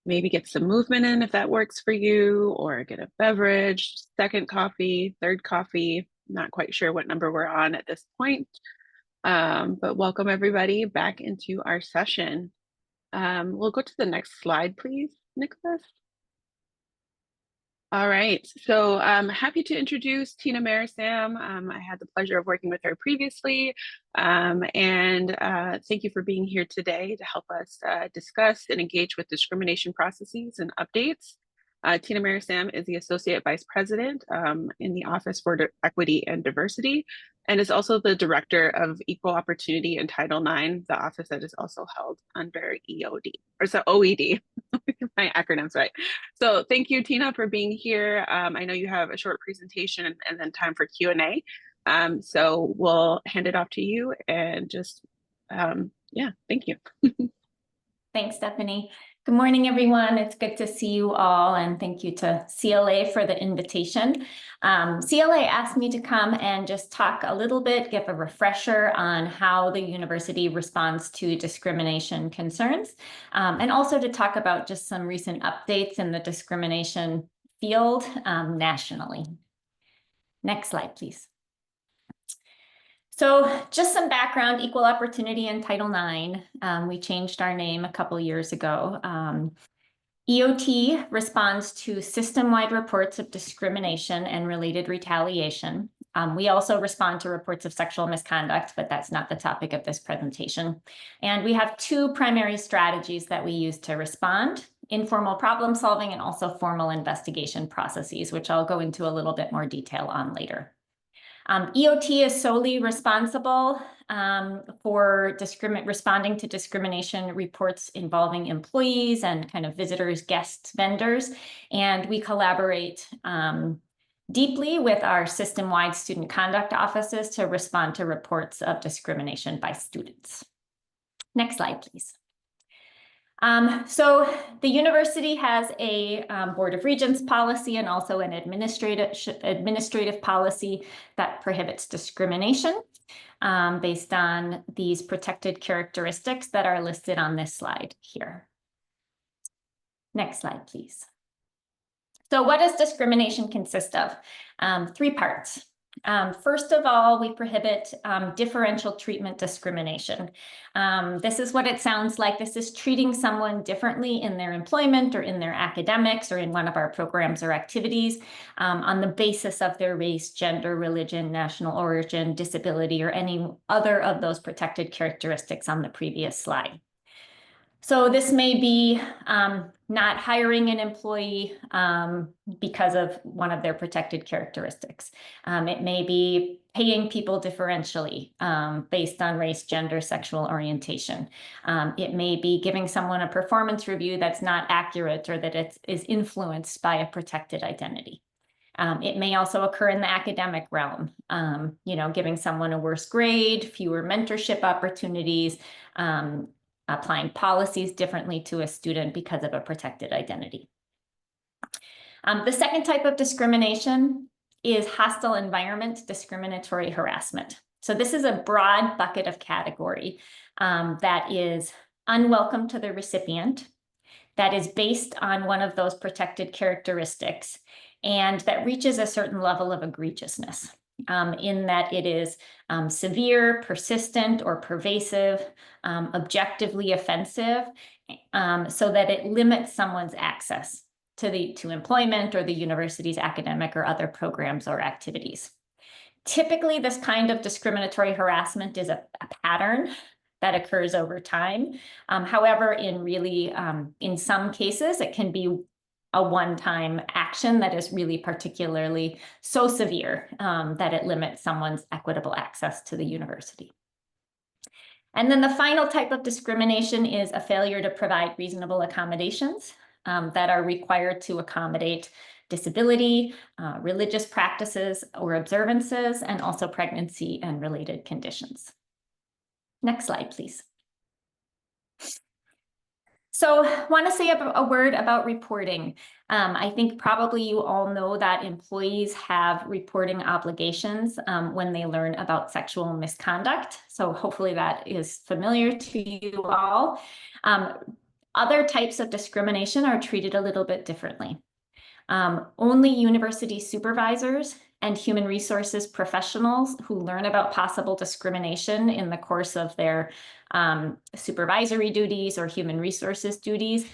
Speaker 7: maybe get some movement in if that works for you, or get a beverage, second coffee, third coffee. Not quite sure what number we're on at this point. But welcome everybody back into our session. We'll go to the next slide, please, Nicholas. All right, so I'm happy to introduce Tina Marisam. I had the pleasure of working with her previously, and thank you for being here today to help us discuss and engage with discrimination processes and updates. Tina Marisam is the Associate Vice President in the Office for Equity and Diversity, and is also the Director of Equal Opportunity in Title IX, the office that is also held under OED. My acronyms right. So thank you, Tina, for being here. I know you have a short presentation and then time for Q&A. So we'll hand it off to you and just, yeah, thank you.
Speaker 3: Thanks, Stephanie. Good morning, everyone. It's good to see you all, and thank you to CLA for the invitation. CLA asked me to come and just talk a little bit, give a refresher on how the university responds to discrimination concerns, and also to talk about just some recent updates in the discrimination field nationally. Next slide, please. So just some background, equal opportunity in Title IX. We changed our name a couple years ago. EOT responds to system-wide reports of discrimination and related retaliation. We also respond to reports of sexual misconduct, but that's not the topic of this presentation. And we have two primary strategies that we use to respond: informal problem solving and also formal investigation processes, which I'll go into a little bit more detail on later. EOT is solely responsible for responding to discrimination reports involving employees and kind of visitors, guests, vendors, and we collaborate deeply with our system-wide student conduct offices to respond to reports of discrimination by students. Next slide, please. So the university has a Board of Regents policy and also an administrative policy that prohibits discrimination based on these protected characteristics that are listed on this slide here. Next slide, please. So what does discrimination consist of? 3 parts. First of all, we prohibit differential treatment discrimination. This is what it sounds like. This is treating someone differently in their employment or in their academics or in one of our programs or activities on the basis of their race, gender, religion, national origin, disability, or any other of those protected characteristics on the previous slide. So this may be not hiring an employee because of one of their protected characteristics. It may be paying people differentially based on race, gender, sexual orientation. It may be giving someone a performance review that's not accurate or that it is influenced by a protected identity. It may also occur in the academic realm, giving someone a worse grade, fewer mentorship opportunities, applying policies differently to a student because of a protected identity. The second type of discrimination is hostile environment discriminatory harassment. So this is a broad bucket of category that is unwelcome to the recipient, that is based on one of those protected characteristics, and that reaches a certain level of egregiousness. In that it is severe, persistent, or pervasive, objectively offensive, so that it limits someone's access to employment or the university's academic or other programs or activities. Typically, this kind of discriminatory harassment is a pattern that occurs over time. However, in some cases, it can be a one-time action that is really particularly so severe that it limits someone's equitable access to the university. And then the final type of discrimination is a failure to provide reasonable accommodations that are required to accommodate disability, religious practices or observances, and also pregnancy and related conditions. Next slide, please. So I want to say a word about reporting. I think probably you all know that employees have reporting obligations when they learn about sexual misconduct. So hopefully that is familiar to you all. Other types of discrimination are treated a little bit differently. Only university supervisors and human resources professionals who learn about possible discrimination in the course of their supervisory duties or human resources duties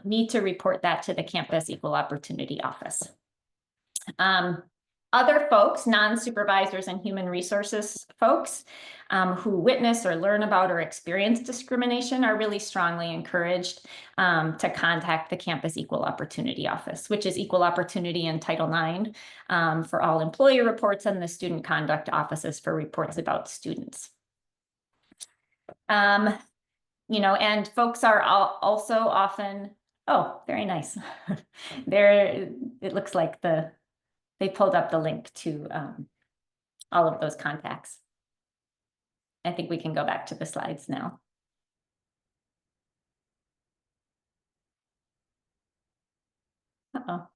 Speaker 3: need to report that to the campus equal opportunity office. Other folks, non-supervisors and human resources folks who witness or learn about or experience discrimination are really strongly encouraged to contact the Campus Equal Opportunity Office, which is equal opportunity in Title IX for all employee reports, and the Student Conduct Offices for reports about students. You know, and folks are also often, oh, very nice. There, it looks like they pulled up the link to all of those contacts. I think we can go back to the slides now. Uh-oh.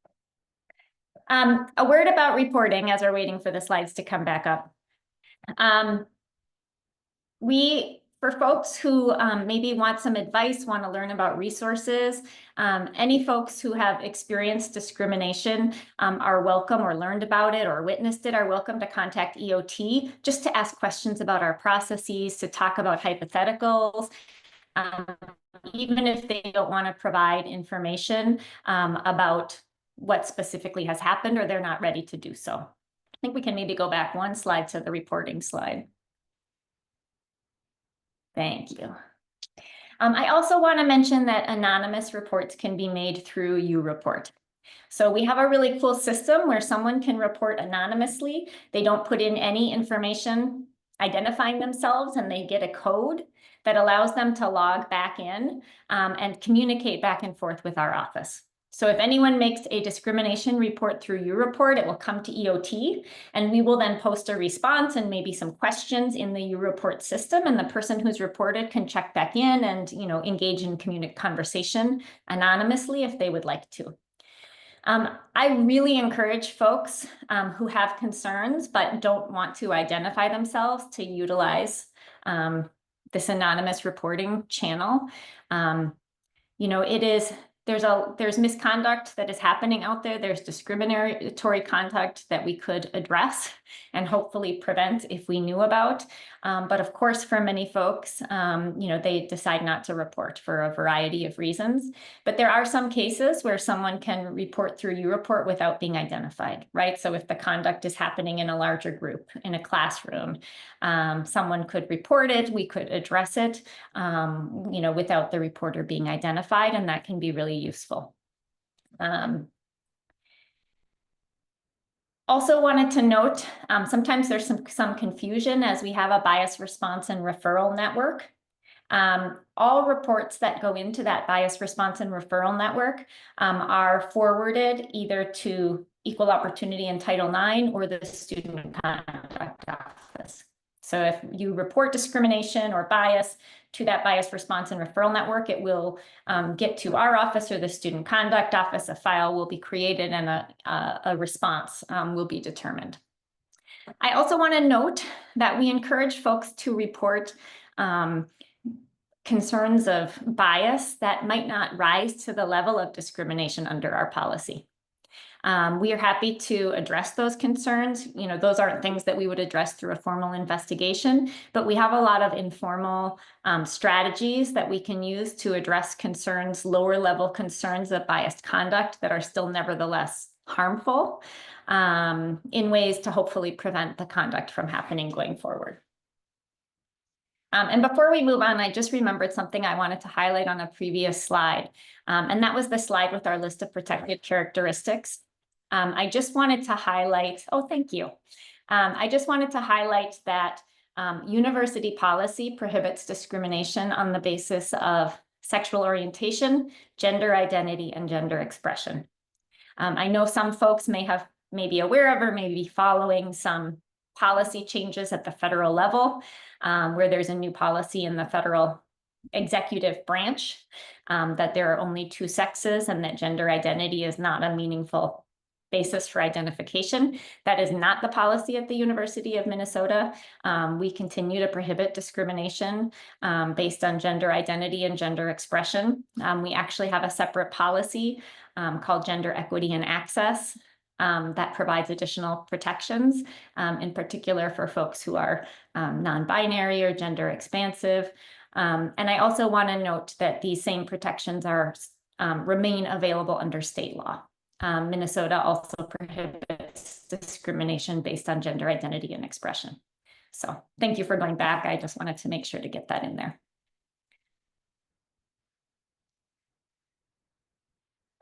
Speaker 3: A word about reporting as we're waiting for the slides to come back up. For folks who maybe want some advice, want to learn about resources, any folks who have experienced discrimination are welcome, or learned about it or witnessed it, are welcome to contact EOT just to ask questions about our processes, to talk about hypotheticals, even if they don't want to provide information about what specifically has happened, or they're not ready to do so. I think we can maybe go back one slide to the reporting slide. Thank you. I also want to mention that anonymous reports can be made through YouReport. So we have a really cool system where someone can report anonymously. They don't put in any information identifying themselves, and they get a code that allows them to log back in and communicate back and forth with our office. So if anyone makes a discrimination report through YouReport, it will come to EOT, and we will then post a response and maybe some questions in the YouReport system, and the person who's reported can check back in and, you know, engage in conversation anonymously if they would like to. I really encourage folks who have concerns but don't want to identify themselves to utilize this anonymous reporting channel. You know, there's misconduct that is happening out there. There's discriminatory conduct that we could address and hopefully prevent if we knew about. But of course, for many folks, you know, they decide not to report for a variety of reasons. But there are some cases where someone can report through YouReport without being identified, right? So if the conduct is happening in a larger group, in a classroom, someone could report it, we could address it, you know, without the reporter being identified, and that can be really useful. Also wanted to note, sometimes there's some confusion as we have a bias response and referral network. All reports that go into that bias response and referral network are forwarded either to Equal Opportunity in Title IX or the Student Conduct Office. So if you report discrimination or bias to that bias response and referral network, it will get to our office or the Student Conduct Office. A file will be created and a response will be determined. I also want to note that we encourage folks to report concerns of bias that might not rise to the level of discrimination under our policy. We are happy to address those concerns. You know, those aren't things that we would address through a formal investigation, but we have a lot of informal strategies that we can use to address concerns, lower level concerns of biased conduct that are still nevertheless harmful, in ways to hopefully prevent the conduct from happening going forward. And before we move on, I just remembered something I wanted to highlight on a previous slide, and that was the slide with our list of protected characteristics. I just wanted to highlight, oh, thank you. I just wanted to highlight that university policy prohibits discrimination on the basis of sexual orientation, gender identity, and gender expression. I know some folks may be aware of or may be following some policy changes at the federal level, where there's a new policy in the federal executive branch that there are only two sexes and that gender identity is not a meaningful basis for identification. That is not the policy at the University of Minnesota. We continue to prohibit discrimination based on gender identity and gender expression. We actually have a separate policy called Gender Equity and Access that provides additional protections, in particular for folks who are non-binary or gender expansive. And I also want to note that these same protections remain available under state law. Minnesota also prohibits prohibits discrimination based on gender identity and expression. So thank you for going back. I just wanted to make sure to get that in there.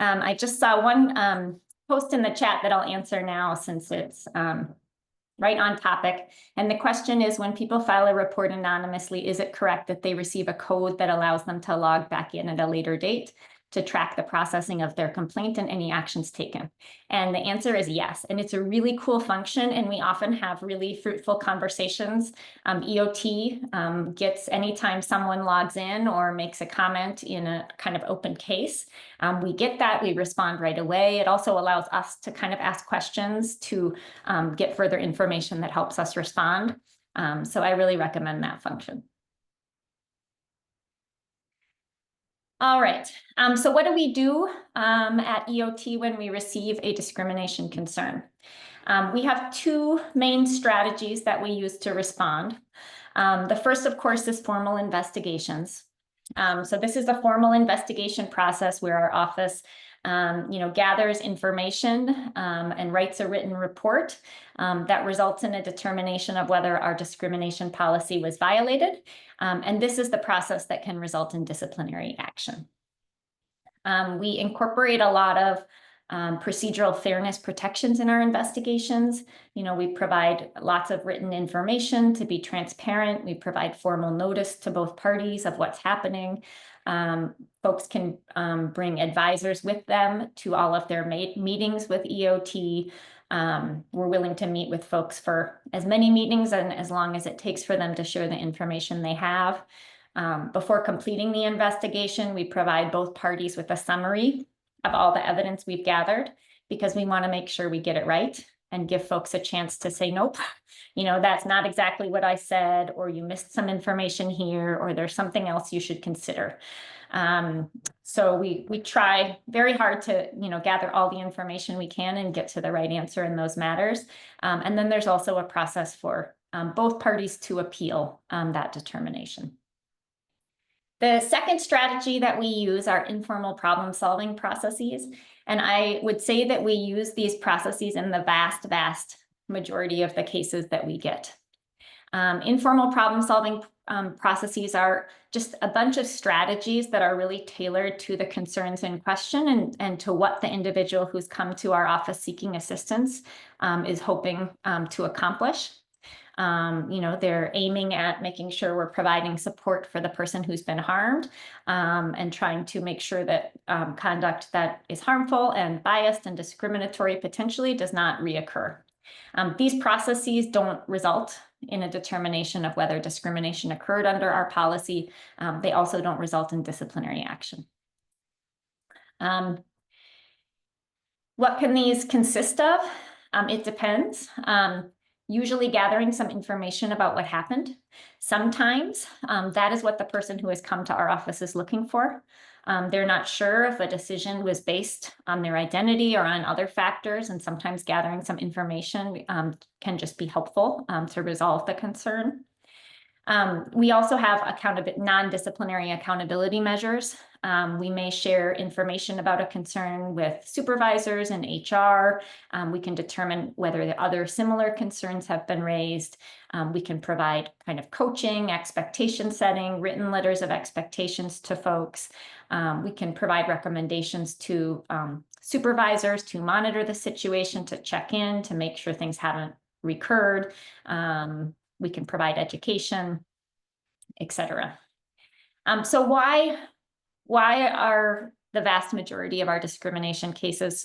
Speaker 3: I just saw one post in the chat that I'll answer now since it's right on topic. And the question is, when people file a report anonymously, is it correct that they receive a code that allows them to log back in at a later date to track the processing of their complaint and any actions taken? And the answer is yes. And it's a really cool function. And we often have really fruitful conversations. EOT gets, anytime someone logs in or makes a comment in a kind of open case, we get that, we respond right away. It also allows us to kind of ask questions to get further information that helps us respond. So I really recommend that function. All right, so what do we do at EOT when we receive a discrimination concern? We have two main strategies that we use to respond. The first, of course, is formal investigations. So this is a formal investigation process where our office gathers information and writes a written report that results in a determination of whether our discrimination policy was violated. And this is the process that can result in disciplinary action. We incorporate a lot of procedural fairness protections in our investigations. We provide lots of written information to be transparent. We provide formal notice to both parties of what's happening. Folks can bring advisors with them to all of their meetings with EOT. We're willing to meet with folks for as many meetings and as long as it takes for them to share the information they have. Before completing the investigation, we provide both parties with a summary of all the evidence we've gathered, because we want to make sure we get it right and give folks a chance to say, nope, that's not exactly what I said, or you missed some information here, or there's something else you should consider. So we try very hard to, gather all the information we can and get to the right answer in those matters. And then there's also a process for both parties to appeal that determination. The second strategy that we use are informal problem-solving processes. And I would say that we use these processes in the vast, vast majority of the cases that we get. Informal problem-solving processes are just a bunch of strategies that are really tailored to the concerns in question and to what the individual who's come to our office seeking assistance is hoping to accomplish. They're aiming at making sure we're providing support for the person who's been harmed and trying to make sure that conduct that is harmful and biased and discriminatory potentially does not reoccur. These processes don't result in a determination of whether discrimination occurred under our policy. They also don't result in disciplinary action. What can these consist of? It depends. Usually gathering some information about what happened. Sometimes that is what the person who has come to our office is looking for. They're not sure if a decision was based on their identity or on other factors, and sometimes gathering some information can just be helpful to resolve the concern. We also have non-disciplinary accountability measures. We may share information about a concern with supervisors and HR. We can determine whether the other similar concerns have been raised. We can provide kind of coaching, expectation setting, written letters of expectations to folks. We can provide recommendations to supervisors to monitor the situation, to check in, to make sure things haven't recurred. We can provide education, etc. So why are the vast majority of our discrimination cases,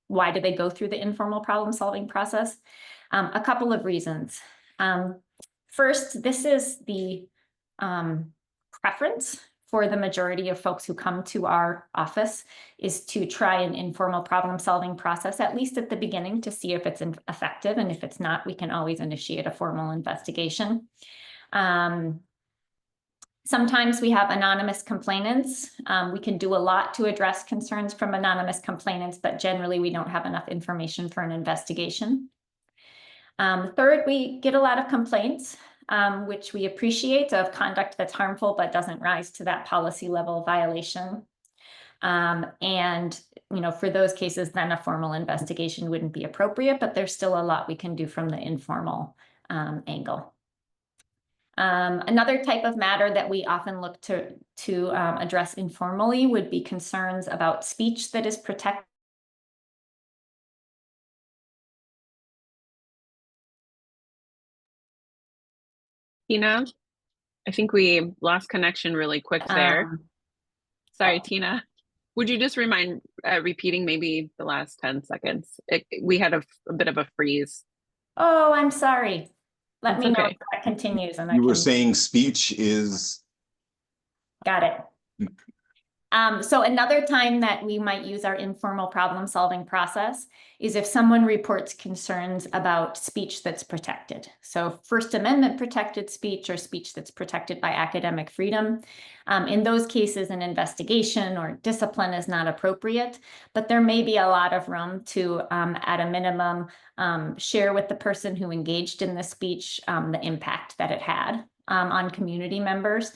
Speaker 3: why do they go through the informal problem-solving process? A couple of reasons. First, this is the preference for the majority of folks who come to our office, is to try an informal problem-solving process, at least at the beginning, to see if it's effective. And if it's not, we can always initiate a formal investigation. Sometimes we have anonymous complainants. We can do a lot to address concerns from anonymous complainants, but generally we don't have enough information for an investigation. Third, we get a lot of complaints, which we appreciate, of conduct that's harmful but doesn't rise to that policy level violation. And for those cases, then a formal investigation wouldn't be appropriate, but there's still a lot we can do from the informal angle. Another type of matter that we often look to address informally would be concerns about speech that is protected.
Speaker 7: Tina, I think we lost connection really quick there. Sorry, Tina. Would you just mind repeating maybe the last 10 seconds? We had a bit of a freeze.
Speaker 3: Oh, I'm sorry. Let
Speaker 7: That's
Speaker 3: me know
Speaker 7: okay.
Speaker 3: if that continues. And
Speaker 1: You
Speaker 3: I
Speaker 1: were
Speaker 3: can...
Speaker 1: saying speech is.
Speaker 3: Got it. So another time that we might use our informal problem-solving process is if someone reports concerns about speech that's protected. So First Amendment protected speech or speech that's protected by academic freedom. In those cases, an investigation or discipline is not appropriate, but there may be a lot of room to, at a minimum, share with the person who engaged in the speech the impact that it had on community members,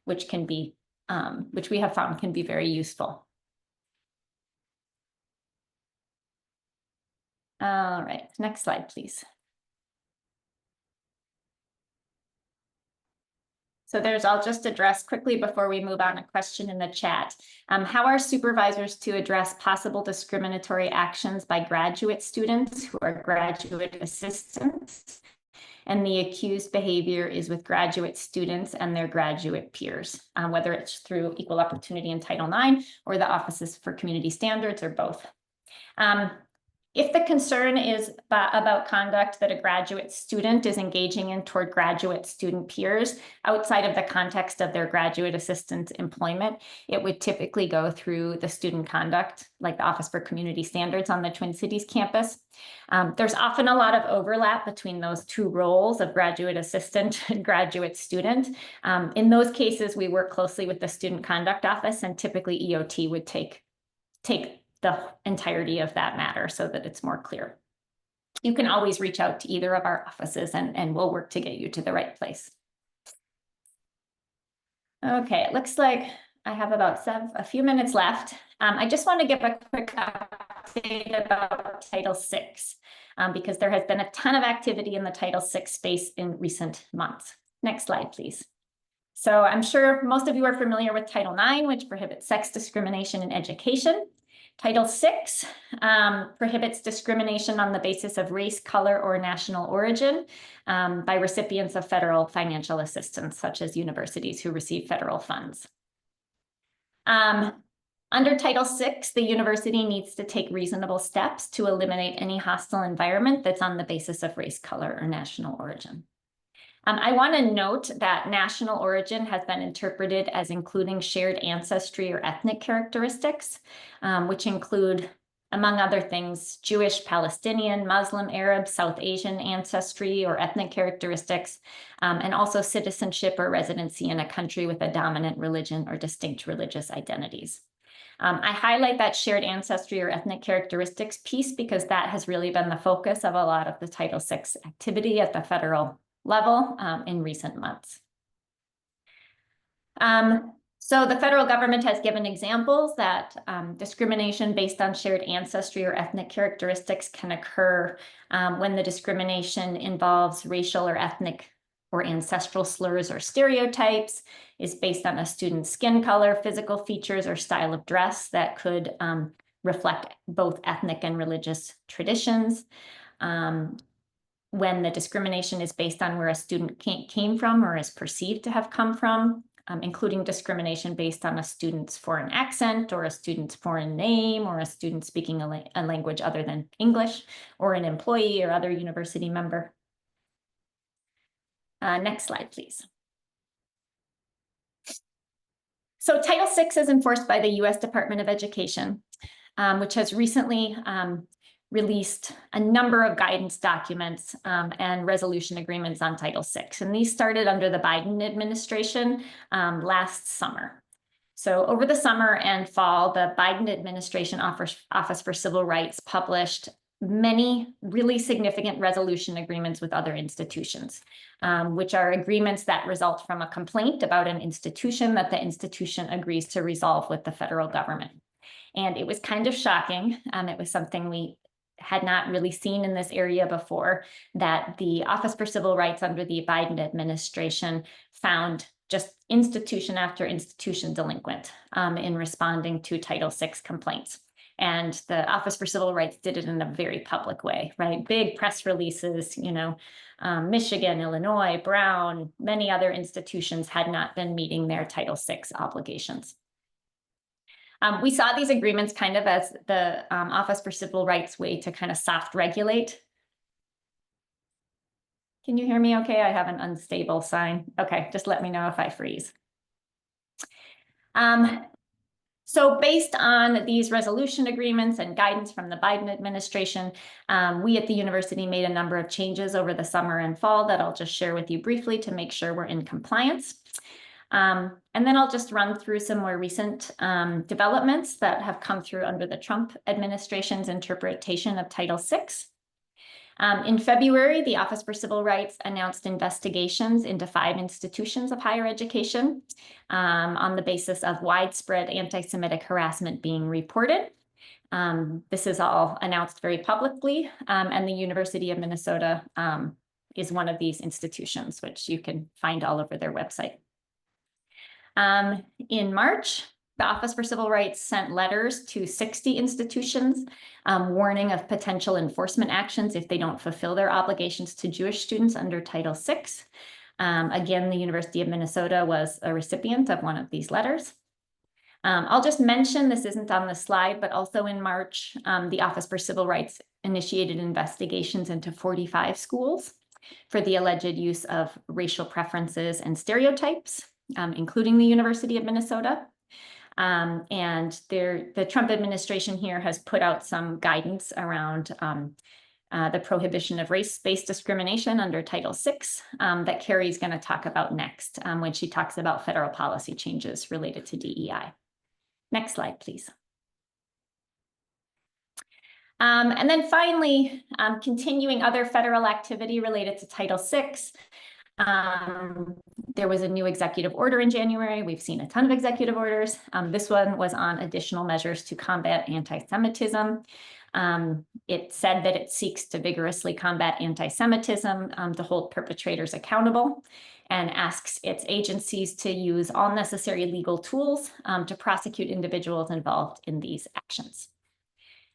Speaker 3: which can be which we have found can be very useful. All right, next slide, please. So I'll just address quickly before we move on a question in the chat. How are supervisors to address possible discriminatory actions by graduate students who are graduate assistants? And the accused behavior is with graduate students and their graduate peers, whether it's through Equal Opportunity in Title IX or the Offices for Community Standards or both. If the concern is about conduct that a graduate student is engaging in toward graduate student peers outside of the context of their graduate assistant employment, it would typically go through the student conduct, like the Office for Community Standards on the Twin Cities campus. There's often a lot of overlap between those two roles of graduate assistant and graduate student. In those cases, we work closely with the Student Conduct Office, and typically EOT would take the entirety of that matter so that it's more clear. You can always reach out to either of our offices and we'll work to get you to the right place. Okay, it looks like I have about a few minutes left. I just want to give a quick update about Title VI because there has been a ton of activity in the Title VI space in recent months. Next slide, please. So I'm sure most of you are familiar with Title IX, which prohibits sex discrimination in education. Title VI prohibits discrimination on the basis of race, color, or national origin by recipients of federal financial assistance, such as universities who receive federal funds. Under Title VI, the university needs to take reasonable steps to eliminate any hostile environment that's on the basis of race, color, or national origin. I want to note that national origin has been interpreted as including shared ancestry or ethnic characteristics, which include, among other things, Jewish, Palestinian, Muslim, Arab, South Asian ancestry or ethnic characteristics, and also citizenship or residency in a country with a dominant religion or distinct religious identities. I highlight that shared ancestry or ethnic characteristics piece because that has really been the focus of a lot of the Title VI activity at the federal level in recent months. So the federal government has given examples that discrimination based on shared ancestry or ethnic characteristics can occur when the discrimination involves racial or ethnic or ancestral slurs or stereotypes, is based on a student's skin color, physical features, or style of dress that could reflect both ethnic and religious traditions. When the discrimination is based on where a student came from or is perceived to have come from, including discrimination based on a student's foreign accent or a student's foreign name or a student speaking a language other than English or an employee or other university member. Next slide, please. So Title VI is enforced by the U.S. Department of Education, which has recently released a number of guidance documents and resolution agreements on Title VI. And these started under the Biden administration last summer. So over the summer and fall, the Biden administration Office for Civil Rights published many really significant resolution agreements with other institutions, which are agreements that result from a complaint about an institution that the institution agrees to resolve with the federal government. And it was kind of shocking. It was something we had not really seen in this area before, that the Office for Civil Rights under the Biden administration found just institution after institution delinquent in responding to Title VI complaints. And the Office for Civil Rights did it in a very public way, right? Big press releases, Michigan, Illinois, Brown, many other institutions had not been meeting their Title VI obligations. We saw these agreements kind of as the Office for Civil Rights way to kind of soft regulate. Can you hear me okay? I have an unstable sign. Okay, just let me know if I freeze. So based on these resolution agreements and guidance from the Biden administration, we at the university made a number of changes over the summer and fall that I'll just share with you briefly to make sure we're in compliance. And then I'll just run through some more recent developments that have come through under the Trump administration's interpretation of Title VI. In February, the Office for Civil Rights announced investigations into 5 institutions of higher education on the basis of widespread anti-Semitic harassment being reported. This is all announced very publicly, and the University of Minnesota is one of these institutions, which you can find all over their website. In March, the Office for Civil Rights sent letters to 60 institutions warning of potential enforcement actions if they don't fulfill their obligations to Jewish students under Title VI. Again, the University of Minnesota was a recipient of one of these letters. I'll just mention, this isn't on the slide, but also in March, the Office for Civil Rights initiated investigations into 45 schools for the alleged use of racial preferences and stereotypes, including the University of Minnesota. And the Trump administration here has put out some guidance around the prohibition of race-based discrimination under Title VI that Carrie's going to talk about next when she talks about federal policy changes related to DEI. Next slide, please. And then finally, continuing other federal activity related to Title VI. There was a new executive order in January. We've seen a ton of executive orders. This one was on additional measures to combat anti-Semitism. It said that it seeks to vigorously combat anti-Semitism, to hold perpetrators accountable, and asks its agencies to use all necessary legal tools to prosecute individuals involved in these actions.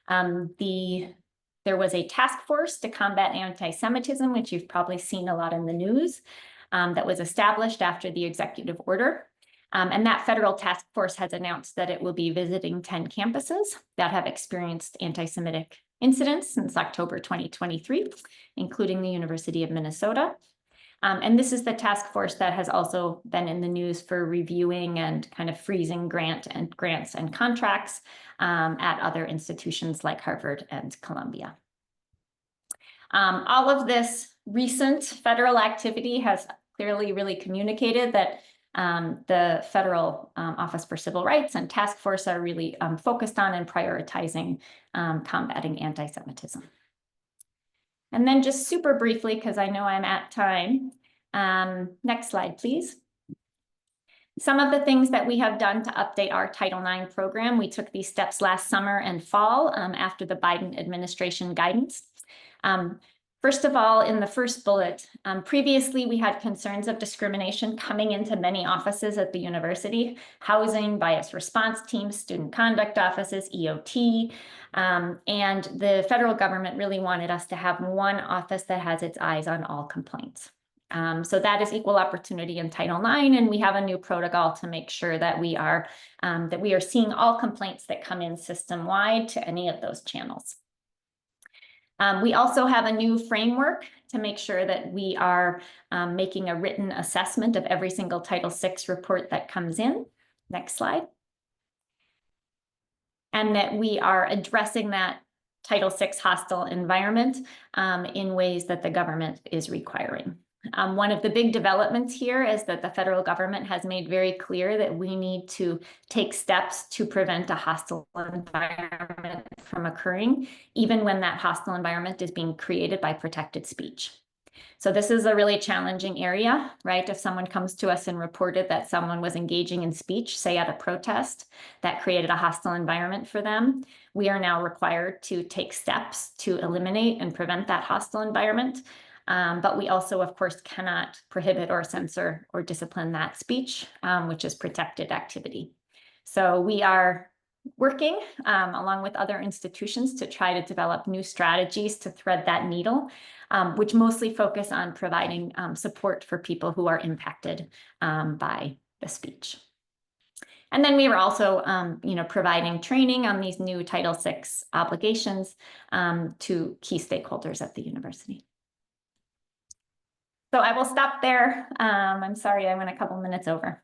Speaker 3: There was a task force to combat anti-Semitism, which you've probably seen a lot in the news, that was established after the executive order. And that federal task force has announced that it will be visiting 10 campuses that have experienced anti-Semitic incidents since October 2023, including the University of Minnesota. And this is the task force that has also been in the news for reviewing and kind of freezing grants and contracts at other institutions like Harvard and Columbia. All of this recent federal activity has clearly really communicated that the Federal Office for Civil Rights and task force are really focused on and prioritizing combating anti-Semitism. And then just super briefly, because I know I'm at time, next slide, please. Some of the things that we have done to update our Title IX program, we took these steps last summer and fall after the Biden administration guidance. First of all, in the first bullet, previously we had concerns of discrimination coming into many offices at the university: housing, bias response teams, student conduct offices, EOT, and the federal government really wanted us to have one office that has its eyes on all complaints. So that is equal opportunity in Title IX, and we have a new protocol to make sure that we are seeing all complaints that come in system-wide to any of those channels. We also have a new framework to make sure that we are making a written assessment of every single Title VI report that comes in. Next slide. And that we are addressing that Title VI hostile environment in ways that the government is requiring. One of the big developments here is that the federal government has made very clear that we need to take steps to prevent a hostile environment from occurring, even when that hostile environment is being created by protected speech. So this is a really challenging area, right? If someone comes to us and reported that someone was engaging in speech, say at a protest, that created a hostile environment for them, we are now required to take steps to eliminate and prevent that hostile environment. But we also, of course, cannot prohibit or censor or discipline that speech, which is protected activity. So we are working along with other institutions to try to develop new strategies to thread that needle, which mostly focus on providing support for people who are impacted by the speech. And then we were also, providing training on these new Title VI obligations to key stakeholders at the university. So I will stop there. I'm sorry, I went a couple minutes over.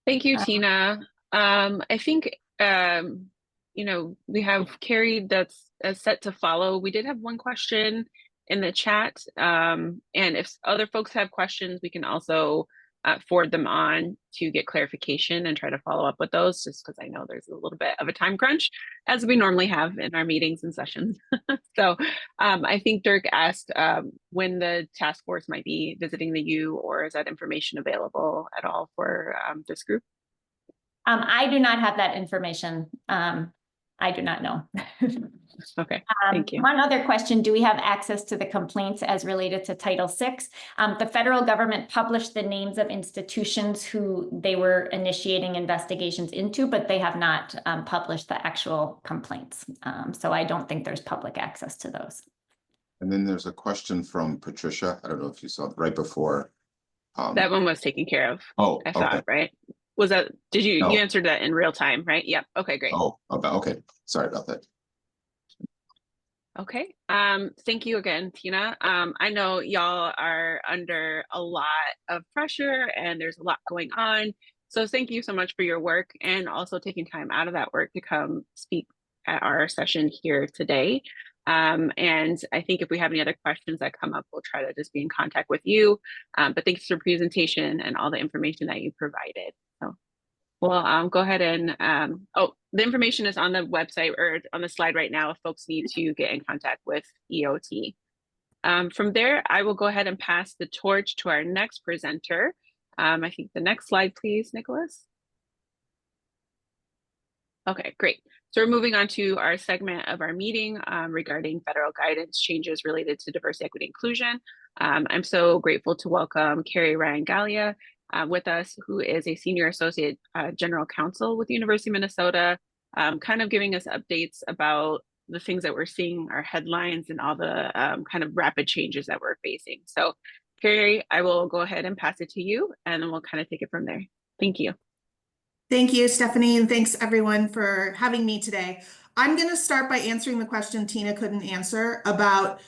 Speaker 7: Thank you, Tina. I think, we have Carrie that's set to follow. We did have one question in the chat. And if other folks have questions, we can also forward them on to get clarification and try to follow up with those, just because I know there's a little bit of a time crunch, as we normally have in our meetings and sessions. So I think Dirk asked when the task force might be visiting the U, or is that information available at all for this group?
Speaker 3: I do not have that information. I do not know.
Speaker 7: Okay, thank you.
Speaker 3: One other question, do we have access to the complaints as related to Title VI? The federal government published the names of institutions who they were initiating investigations into, but they have not published the actual complaints. So I don't think there's public access to those.
Speaker 1: And then there's a question from Patricia. I don't know if you saw it right before.
Speaker 7: That one was taken care of.
Speaker 1: Oh,
Speaker 7: I thought,
Speaker 1: okay.
Speaker 7: right? Was that, did you,
Speaker 1: No.
Speaker 7: you answered that in real time, right? Yep. Okay, great.
Speaker 1: Oh, okay. Sorry about that.
Speaker 7: Okay. Thank you again, Tina. I know y'all are under a lot of pressure and there's a lot going on. So thank you so much for your work, and also taking time out of that work to come speak at our session here today. And I think if we have any other questions that come up, we'll try to just be in contact with you. But thanks for your presentation and all the information that you provided. So we'll go ahead and, the information is on the website or on the slide right now if folks need to get in contact with EOT. From there, I will go ahead and pass the torch to our next presenter. I think the next slide, please, Nicholas. Okay, great. So we're moving on to our segment of our meeting regarding federal guidance changes related to diversity, equity, inclusion. I'm so grateful to welcome Carrie Ryan Gallia with us, who is a Senior Associate General Counsel with the University of Minnesota, kind of giving us updates about the things that we're seeing, our headlines, and all the kind of rapid changes that we're facing. So Carrie, I will go ahead and pass it to you, and then we'll kind of take it from there. Thank you.
Speaker 6: Thank you, Stephanie, and thanks everyone for having me today. I'm going to start by answering the question Tina couldn't answer about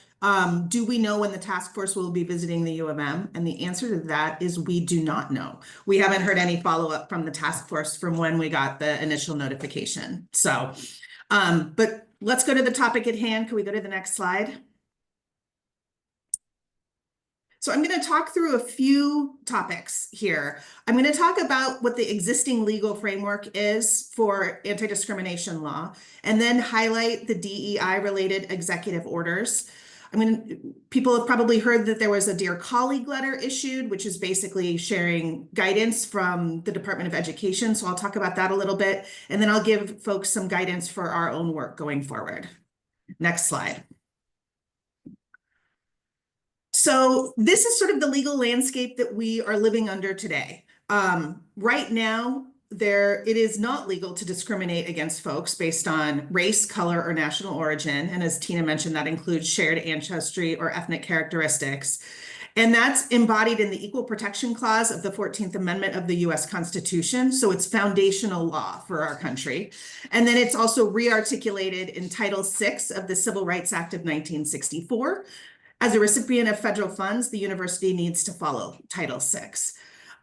Speaker 6: do we know when the task force will be visiting the U of M? And the answer to that is we do not know. We haven't heard any follow-up from the task force from when we got the initial notification. So, but let's go to the topic at hand. Can we go to the next slide? So I'm going to talk through a few topics here. I'm going to talk about what the existing legal framework is for anti-discrimination law, and then highlight the DEI-related executive orders. People have probably heard that there was a Dear Colleague letter issued, which is basically sharing guidance from the Department of Education. So I'll talk about that a little bit, and then I'll give folks some guidance for our own work going forward. Next slide. So this is sort of the legal landscape that we are living under today. Right now, it is not legal to discriminate against folks based on race, color, or national origin. And as Tina mentioned, that includes shared ancestry or ethnic characteristics. And that's embodied in the Equal Protection Clause of the 14th Amendment of the US Constitution. So it's foundational law for our country. And then it's also re-articulated in Title VI of the Civil Rights Act of 1964. As a recipient of federal funds, the university needs to follow Title VI.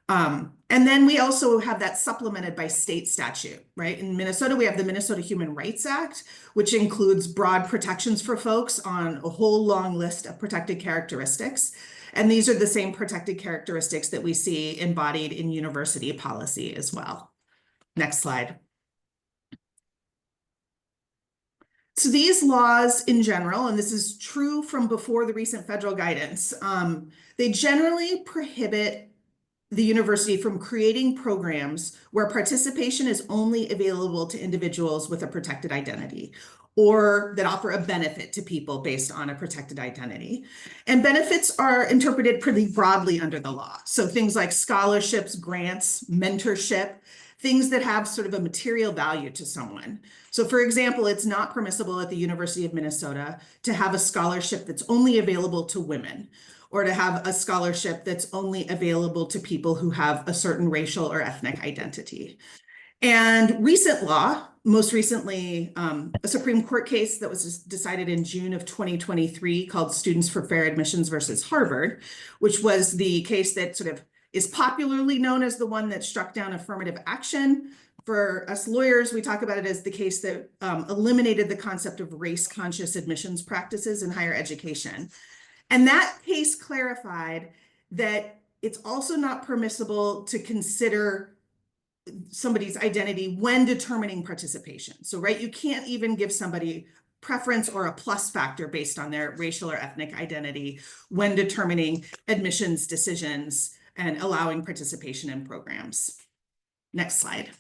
Speaker 6: And then we also have that supplemented by state statute, right? In Minnesota, we have the Minnesota Human Rights Act, which includes broad protections for folks on a whole long list of protected characteristics. And these are the same protected characteristics that we see embodied in university policy as well. Next slide. So these laws in general, and this is true from before the recent federal guidance, they generally prohibit the university from creating programs where participation is only available to individuals with a protected identity or that offer a benefit to people based on a protected identity. And benefits are interpreted pretty broadly under the law. So things like scholarships, grants, mentorship, things that have sort of a material value to someone. So for example, it's not permissible at the University of Minnesota to have a scholarship that's only available to women, or to have a scholarship that's only available to people who have a certain racial or ethnic identity. And recent law, most recently, a Supreme Court case that was decided in June of 2023 called Students for Fair Admissions versus Harvard, which was the case that sort of is popularly known as the one that struck down affirmative action. For us lawyers, we talk about it as the case that eliminated the concept of race-conscious admissions practices in higher education. And that case clarified that it's also not permissible to consider somebody's identity when determining participation. So, right, you can't even give somebody preference or a plus factor based on their racial or ethnic identity when determining admissions decisions and allowing participation in programs. Next slide.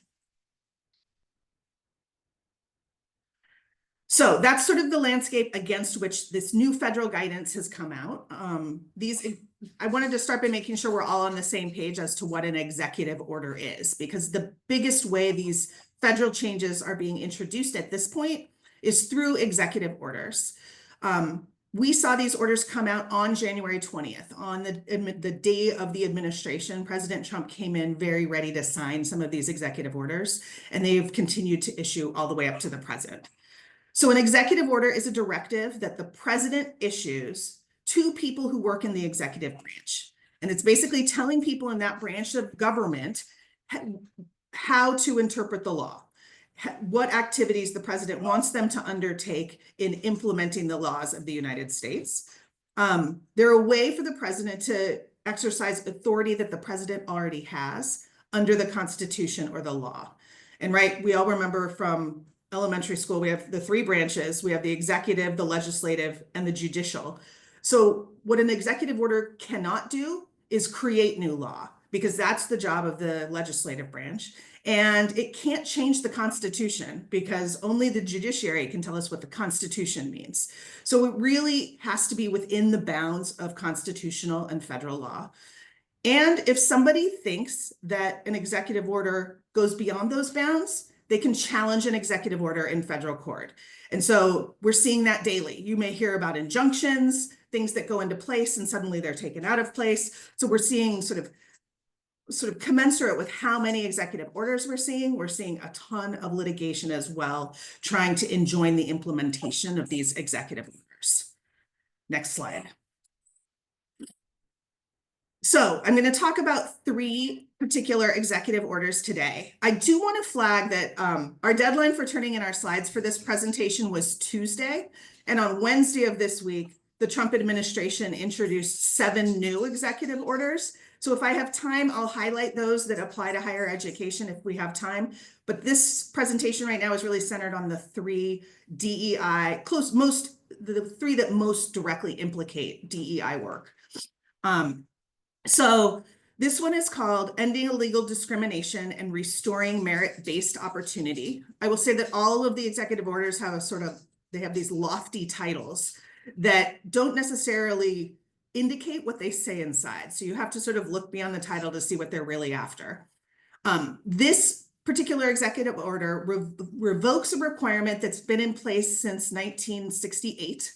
Speaker 6: So that's sort of the landscape against which this new federal guidance has come out. I wanted to start by making sure we're all on the same page as to what an executive order is, because the biggest way these federal changes are being introduced at this point is through executive orders. We saw these orders come out on January 20th, on the day of the administration. President Trump came in very ready to sign some of these executive orders, and they've continued to issue all the way up to the present. So an executive order is a directive that the president issues to people who work in the executive branch. And it's basically telling people in that branch of government how to interpret the law, what activities the president wants them to undertake in implementing the laws of the United States. They're a way for the president to exercise authority that the president already has under the Constitution or the law. And right, we all remember from elementary school, we have the three branches. We have the executive, the legislative, and the judicial. So what an executive order cannot do is create new law, because that's the job of the legislative branch. And it can't change the Constitution, because only the judiciary can tell us what the Constitution means. So it really has to be within the bounds of constitutional and federal law. And if somebody thinks that an executive order goes beyond those bounds, they can challenge an executive order in federal court. And so we're seeing that daily. You may hear about injunctions, things that go into place and suddenly they're taken out of place. So we're seeing sort of commensurate with how many executive orders we're seeing a ton of litigation as well, trying to enjoin the implementation of these executive orders. Next slide. So I'm going to talk about three particular executive orders today. I do want to flag that our deadline for turning in our slides for this presentation was Tuesday. And on Wednesday of this week, the Trump administration introduced 7 new executive orders. So if I have time, I'll highlight those that apply to higher education if we have time. But this presentation right now is really centered on the 3 DEI, the 3 that most directly implicate DEI work. So this one is called Ending Illegal Discrimination and Restoring Merit-Based Opportunity. I will say that all of the executive orders have they have these lofty titles that don't necessarily indicate what they say inside. So you have to sort of look beyond the title to see what they're really after. This particular executive order revokes a requirement that's been in place since 1968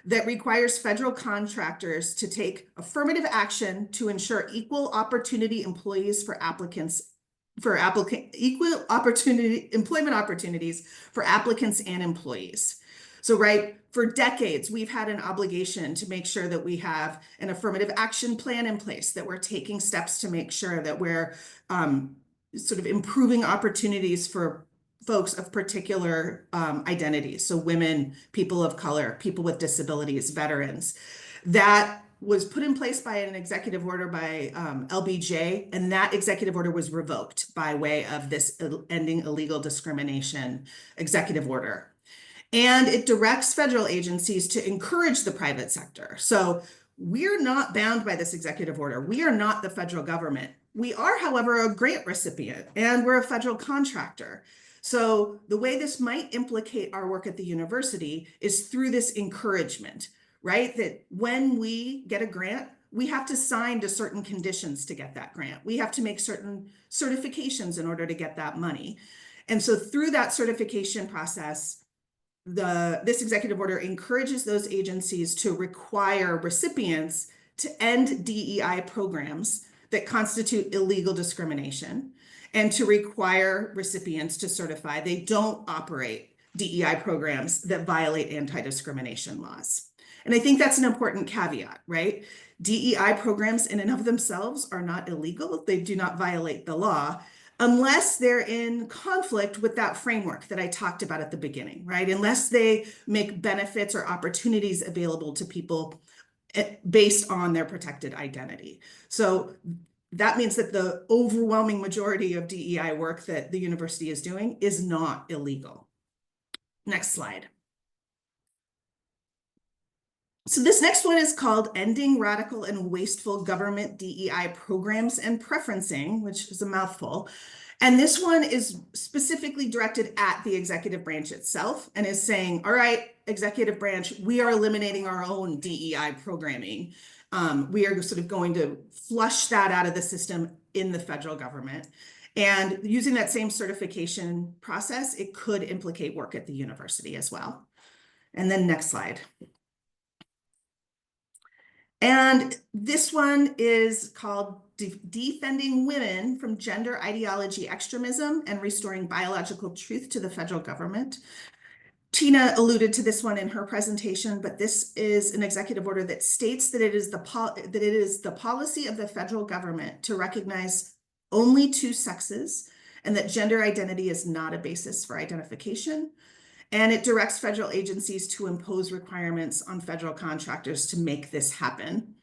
Speaker 6: that requires federal contractors to take affirmative action to ensure equal opportunity employees for equal opportunity employment opportunities for applicants and employees. So, right, for decades, we've had an obligation to make sure that we have an affirmative action plan in place, that we're taking steps to make sure that we're sort of improving opportunities for folks of particular identities. So women, people of color, people with disabilities, veterans. That was put in place by an executive order by LBJ, and that executive order was revoked by way of this Ending Illegal Discrimination executive order. And it directs federal agencies to encourage the private sector. So we're not bound by this executive order. We are not the federal government. We are, however, a grant recipient, and we're a federal contractor. So the way this might implicate our work at the university is through this encouragement, right? That when we get a grant, we have to sign to certain conditions to get that grant. We have to make certain certifications in order to get that money. And so through that certification process, this executive order encourages those agencies to require recipients to end DEI programs that constitute illegal discrimination, and to require recipients to certify they don't operate DEI programs that violate anti-discrimination laws. And I think that's an important caveat, right? DEI programs in and of themselves are not illegal. They do not violate the law, unless they're in conflict with that framework that I talked about at the beginning, right? Unless they make benefits or opportunities available to people based on their protected identity. So that means that the overwhelming majority of DEI work that the university is doing is not illegal. Next slide. So this next one is called Ending Radical and Wasteful Government DEI Programs and Preferencing, which is a mouthful. And this one is specifically directed at the executive branch itself and is saying, all right, executive branch, we are eliminating our own DEI programming. We are sort of going to flush that out of the system in the federal government. And using that same certification process, it could implicate work at the university as well. And then next slide. And this one is called Defending Women from Gender Ideology Extremism and Restoring Biological Truth to the Federal Government. Tina alluded to this one in her presentation, but this is an executive order that states that it is the policy of the federal government to recognize only two sexes, and that gender identity is not a basis for identification. And it directs federal agencies to impose requirements on federal contractors to make this happen.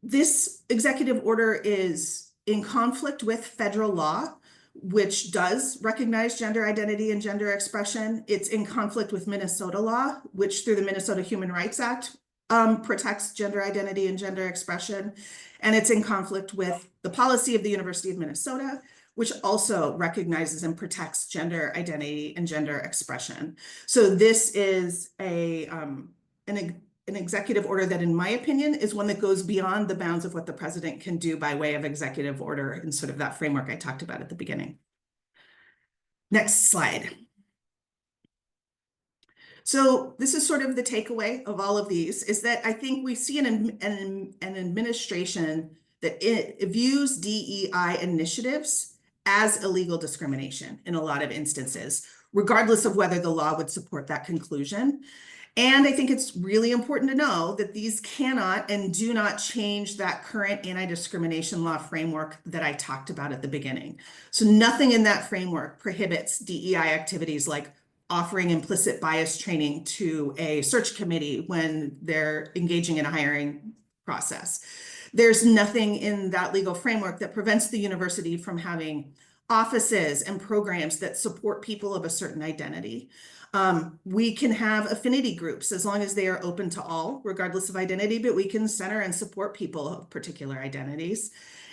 Speaker 6: This executive order is in conflict with federal law, which does recognize gender identity and gender expression. It's in conflict with Minnesota law, which through the Minnesota Human Rights Act protects gender identity and gender expression. And it's in conflict with the policy of the University of Minnesota, which also recognizes and protects gender identity and gender expression. So this is an executive order that, in my opinion, is one that goes beyond the bounds of what the president can do by way of executive order and sort of that framework I talked about at the beginning. Next slide. So this is sort of the takeaway of all of these, is that I think we see an administration that it views DEI initiatives as illegal discrimination in a lot of instances, regardless of whether the law would support that conclusion. And I think it's really important to know that these cannot and do not change that current anti-discrimination law framework that I talked about at the beginning. So nothing in that framework prohibits DEI activities like offering implicit bias training to a search committee when they're engaging in a hiring process. There's nothing in that legal framework that prevents the university from having offices and programs that support people of a certain identity. We can have affinity groups as long as they are open to all, regardless of identity, but we can center and support people of particular identities.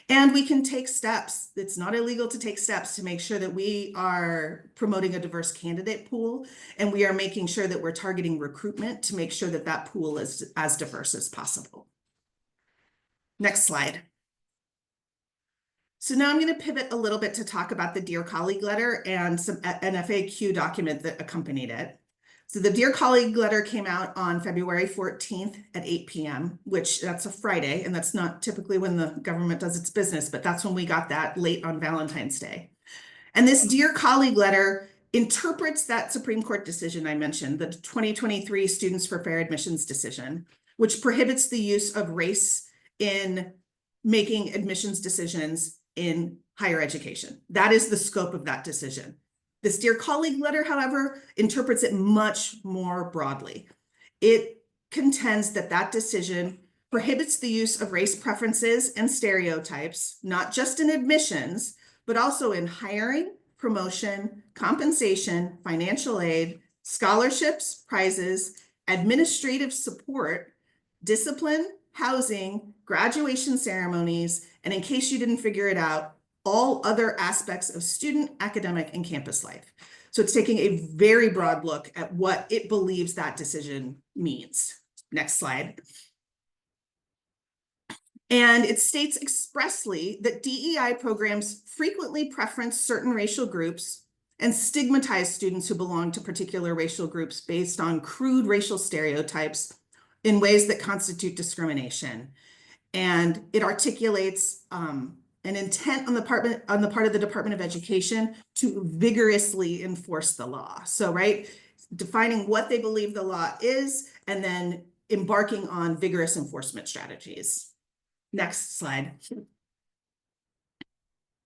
Speaker 6: And we can take steps. It's not illegal to take steps to make sure that we are promoting a diverse candidate pool, and we are making sure that we're targeting recruitment to make sure that that pool is as diverse as possible. Next slide. So now I'm going to pivot a little bit to talk about the Dear Colleague letter and an FAQ document that accompanied it. So the Dear Colleague letter came out on February 14th at 8 p.m., which that's a Friday, and that's not typically when the government does its business, but that's when we got that late on Valentine's Day. And this Dear Colleague letter interprets that Supreme Court decision I mentioned, the 2023 Students for Fair Admissions decision, which prohibits the use of race in making admissions decisions in higher education. That is the scope of that decision. This Dear Colleague letter, however, interprets it much more broadly. It contends that that decision prohibits the use of race preferences and stereotypes, not just in admissions, but also in hiring, promotion, compensation, financial aid, scholarships, prizes, administrative support, discipline, housing, graduation ceremonies, and in case you didn't figure it out, all other aspects of student, academic, and campus life. So it's taking a very broad look at what it believes that decision means. Next slide. And it states expressly that DEI programs frequently preference certain racial groups and stigmatize students who belong to particular racial groups based on crude racial stereotypes in ways that constitute discrimination. And it articulates an intent on the part of the Department of Education to vigorously enforce the law. So, right, defining what they believe the law is and then embarking on vigorous enforcement strategies. Next slide.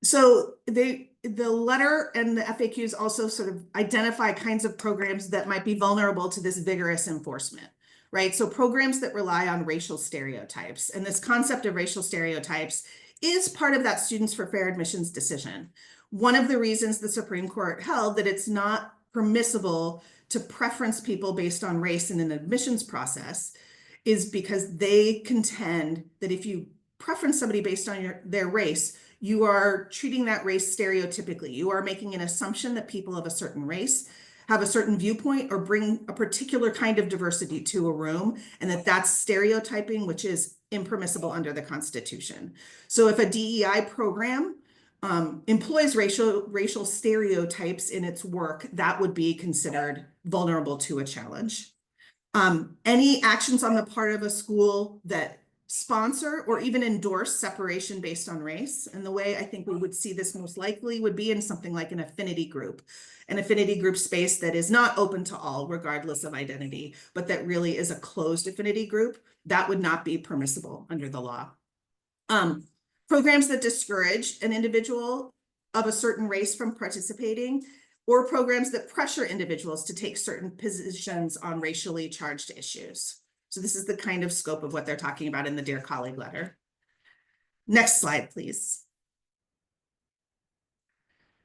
Speaker 6: So the letter and the FAQs also sort of identify kinds of programs that might be vulnerable to this vigorous enforcement, right? So programs that rely on racial stereotypes, and this concept of racial stereotypes is part of that Students for Fair Admissions decision. One of the reasons the Supreme Court held that it's not permissible to preference people based on race in an admissions process is because they contend that if you preference somebody based on their race, you are treating that race stereotypically. You are making an assumption that people of a certain race have a certain viewpoint or bring a particular kind of diversity to a room, and that's stereotyping, which is impermissible under the Constitution. So if a DEI program employs racial stereotypes in its work, that would be considered vulnerable to a challenge. Any actions on the part of a school that sponsor or even endorse separation based on race. And the way I think we would see this most likely would be in something like an affinity group space that is not open to all regardless of identity, but that really is a closed affinity group. That would not be permissible under the law. Programs that discourage an individual of a certain race from participating, or programs that pressure individuals to take certain positions on racially charged issues. So this is the kind of scope of what they're talking about in the Dear Colleague letter. Next slide, please.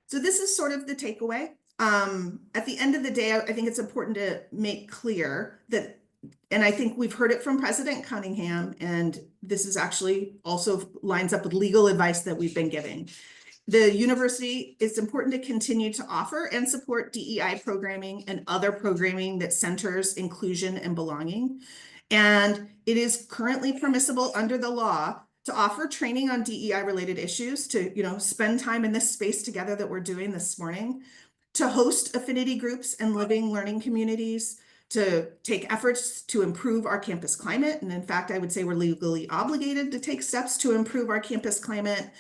Speaker 6: So this is sort of the takeaway. At the end of the day, I think it's important to make clear that, and I think we've heard it from President Cunningham, and this is actually also lines up with legal advice that we've been giving. The university, it's important to continue to offer and support DEI programming and other programming that centers inclusion and belonging. And it is currently permissible under the law to offer training on DEI related issues, to spend time in this space together that we're doing this morning, to host affinity groups and living learning communities, to take efforts to improve our campus climate. And in fact, I would say we're legally obligated to take steps to improve our campus climate,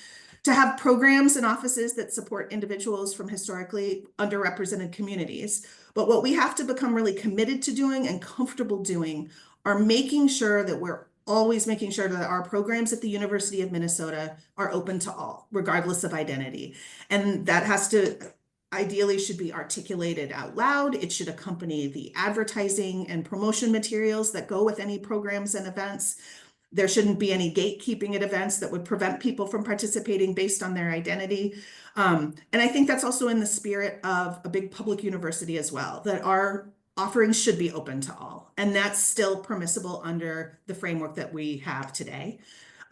Speaker 6: to have programs and offices that support individuals from historically underrepresented communities. But what we have to become really committed to doing and comfortable doing are making sure that we're always making sure that our programs at the University of Minnesota are open to all, regardless of identity. And that has to, ideally should be articulated out loud. It should accompany the advertising and promotion materials that go with any programs and events. There shouldn't be any gatekeeping at events that would prevent people from participating based on their identity. And I think that's also in the spirit of a big public university as well, that our offerings should be open to all. And that's still permissible under the framework that we have today.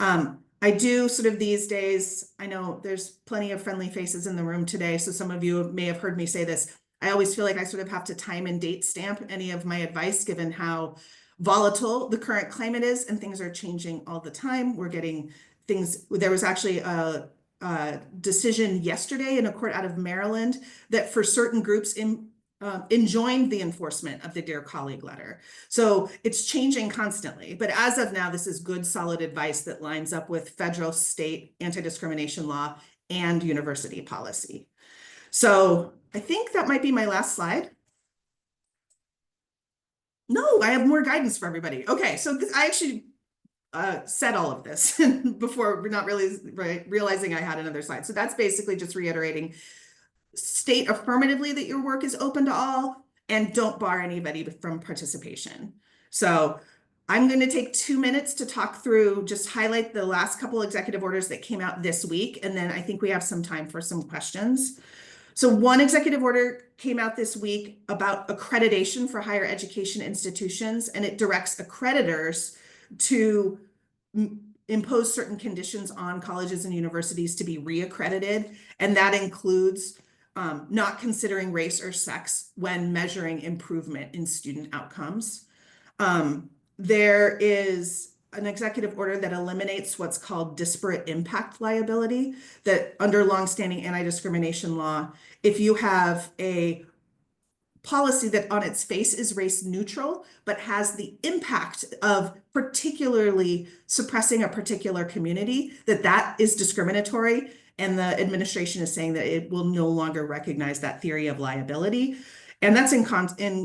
Speaker 6: I do sort of these days, I know there's plenty of friendly faces in the room today, so some of you may have heard me say this. I always feel like I sort of have to time and date stamp any of my advice, given how volatile the current climate is, and things are changing all the time. We're getting things, there was actually a decision yesterday in a court out of Maryland that for certain groups enjoined the enforcement of the Dear Colleague letter. So it's changing constantly, but as of now, this is good, solid advice that lines up with federal, state anti-discrimination law and university policy. So I think that might be my last slide. No, I have more guidance for everybody. Okay, so I actually said all of this before, not really realizing I had another slide. So that's basically just reiterating, state affirmatively that your work is open to all, and don't bar anybody from participation. So I'm going to take 2 minutes to talk through, just highlight the last couple executive orders that came out this week, and then I think we have some time for some questions. So one executive order came out this week about accreditation for higher education institutions, and it directs accreditors to impose certain conditions on colleges and universities to be reaccredited. And that includes not considering race or sex when measuring improvement in student outcomes. There is an executive order that eliminates what's called disparate impact liability, that under longstanding anti-discrimination law, if you have a policy that on its face is race neutral, but has the impact of particularly suppressing a particular community, that is discriminatory. And the administration is saying that it will no longer recognize that theory of liability. And that's in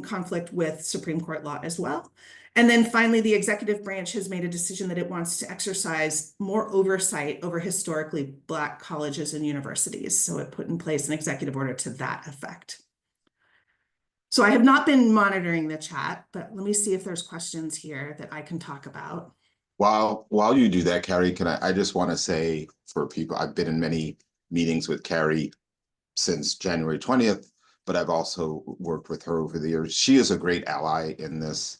Speaker 6: conflict with Supreme Court law as well. And then finally, the executive branch has made a decision that it wants to exercise more oversight over historically Black colleges and universities. So it put in place an executive order to that effect. So I have not been monitoring the chat, but let me see if there's questions here that I can talk about.
Speaker 1: While you do that, Carrie, I just want to say for people, I've been in many meetings with Carrie since January 20th, but I've also worked with her over the years. She is a great ally in this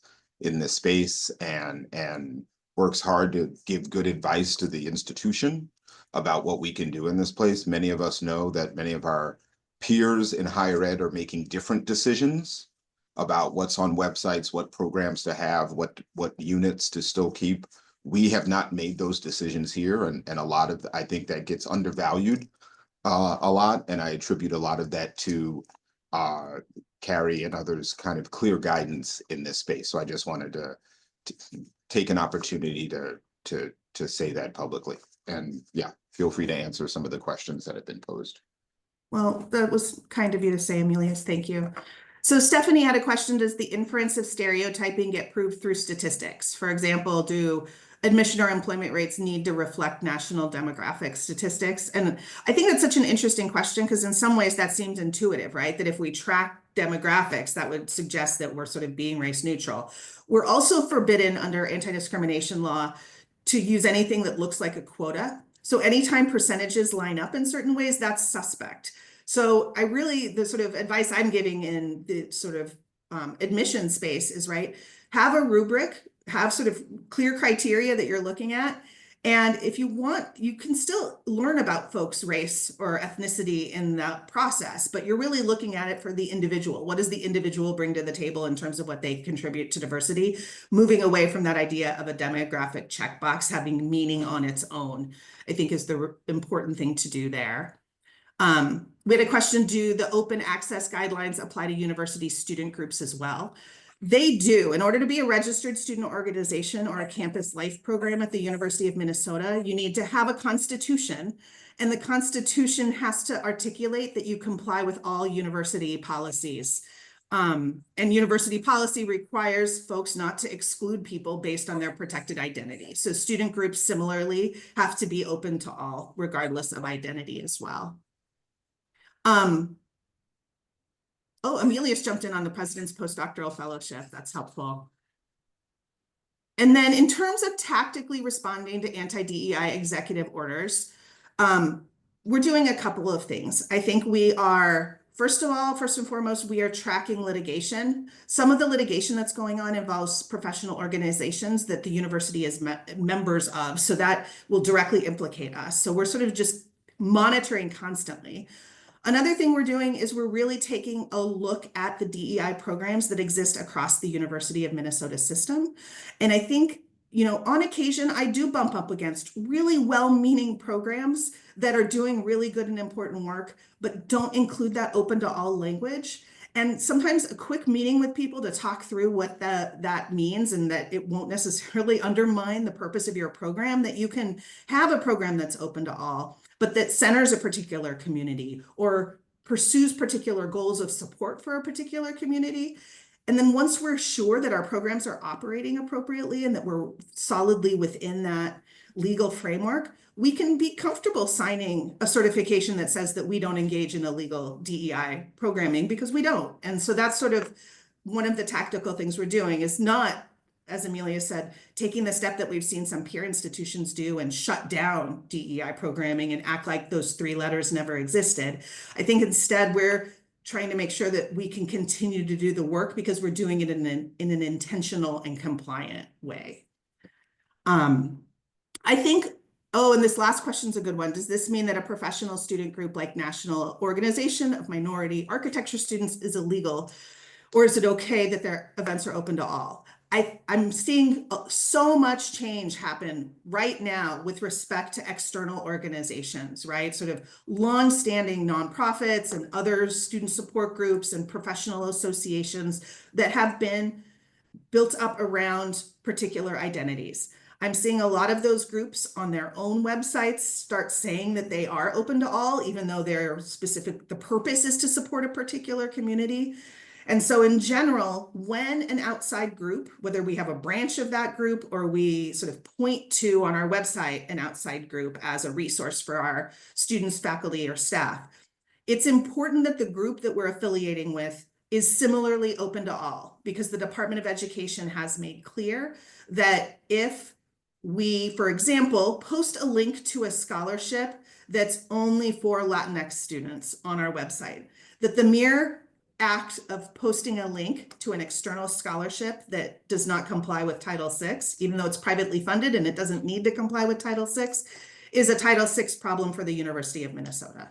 Speaker 1: space and works hard to give good advice to the institution about what we can do in this place. Many of us know that many of our peers in higher ed are making different decisions about what's on websites, what programs to have, what units to still keep. We have not made those decisions here, and a lot of, I think that gets undervalued a lot, and I attribute a lot of that to Carrie and others' kind of clear guidance in this space. So I just wanted to take an opportunity to say that publicly. And yeah, feel free to answer some of the questions that have been posed.
Speaker 6: Well, that was kind of you to say, Emilius. Thank you. So Stephanie had a question: does the inference of stereotyping get proved through statistics? For example, do admission or employment rates need to reflect national demographic statistics? And I think that's such an interesting question, because in some ways that seems intuitive, right? That if we track demographics, that would suggest that we're sort of being race neutral. We're also forbidden under anti-discrimination law to use anything that looks like a quota. So anytime percentages line up in certain ways, that's suspect. So the sort of advice I'm giving in the sort of admission space is, right, have a rubric, have sort of clear criteria that you're looking at. And if you want, you can still learn about folks' race or ethnicity in that process, but you're really looking at it for the individual. What does the individual bring to the table in terms of what they contribute to diversity? Moving away from that idea of a demographic checkbox having meaning on its own, I think is the important thing to do there. We had a question: do the open access guidelines apply to university student groups as well? They do. In order to be a registered student organization or a campus life program at the University of Minnesota, you need to have a constitution, and the constitution has to articulate that you comply with all university policies. And university policy requires folks not to exclude people based on their protected identity. So student groups similarly have to be open to all, regardless of identity as well. Oh, Emilius jumped in on the President's Postdoctoral Fellowship. That's helpful. And then in terms of tactically responding to anti-DEI executive orders, we're doing a couple of things. I think we are, first and foremost, we are tracking litigation. Some of the litigation that's going on involves professional organizations that the university is members of, so that will directly implicate us. So we're sort of just monitoring constantly. Another thing we're doing is we're really taking a look at the DEI programs that exist across the University of Minnesota system. And I think, on occasion, I do bump up against really well-meaning programs that are doing really good and important work, but don't include that open to all language. And sometimes a quick meeting with people to talk through what that means, and that it won't necessarily undermine the purpose of your program, that you can have a program that's open to all, but that centers a particular community or pursues particular goals of support for a particular community. And then once we're sure that our programs are operating appropriately and that we're solidly within that legal framework, we can be comfortable signing a certification that says that we don't engage in illegal DEI programming, because we don't. And so that's sort of one of the tactical things we're doing, is not as Amelia said, taking the step that we've seen some peer institutions do and shut down DEI programming and act like those 3 letters never existed. I think instead we're trying to make sure that we can continue to do the work because we're doing it in an intentional and compliant way. I think, oh, and this last question is a good one. Does this mean that a professional student group like National Organization of Minority Architecture Students is illegal? Or is it okay that their events are open to all? I'm seeing so much change happen right now with respect to external organizations, right? Sort of longstanding nonprofits and other student support groups and professional associations that have been built up around particular identities. I'm seeing a lot of those groups on their own websites start saying that they are open to all, even though they're specific, the purpose is to support a particular community. And so in general, when an outside group, whether we have a branch of that group or we sort of point to on our website an outside group as a resource for our students, faculty, or staff, it's important that the group that we're affiliating with is similarly open to all, because the Department of Education has made clear that if we, for example, post a link to a scholarship that's only for Latinx students on our website, that the mere act of posting a link to an external scholarship that does not comply with Title VI, even though it's privately funded and it doesn't need to comply with Title VI, is a Title VI problem for the University of Minnesota.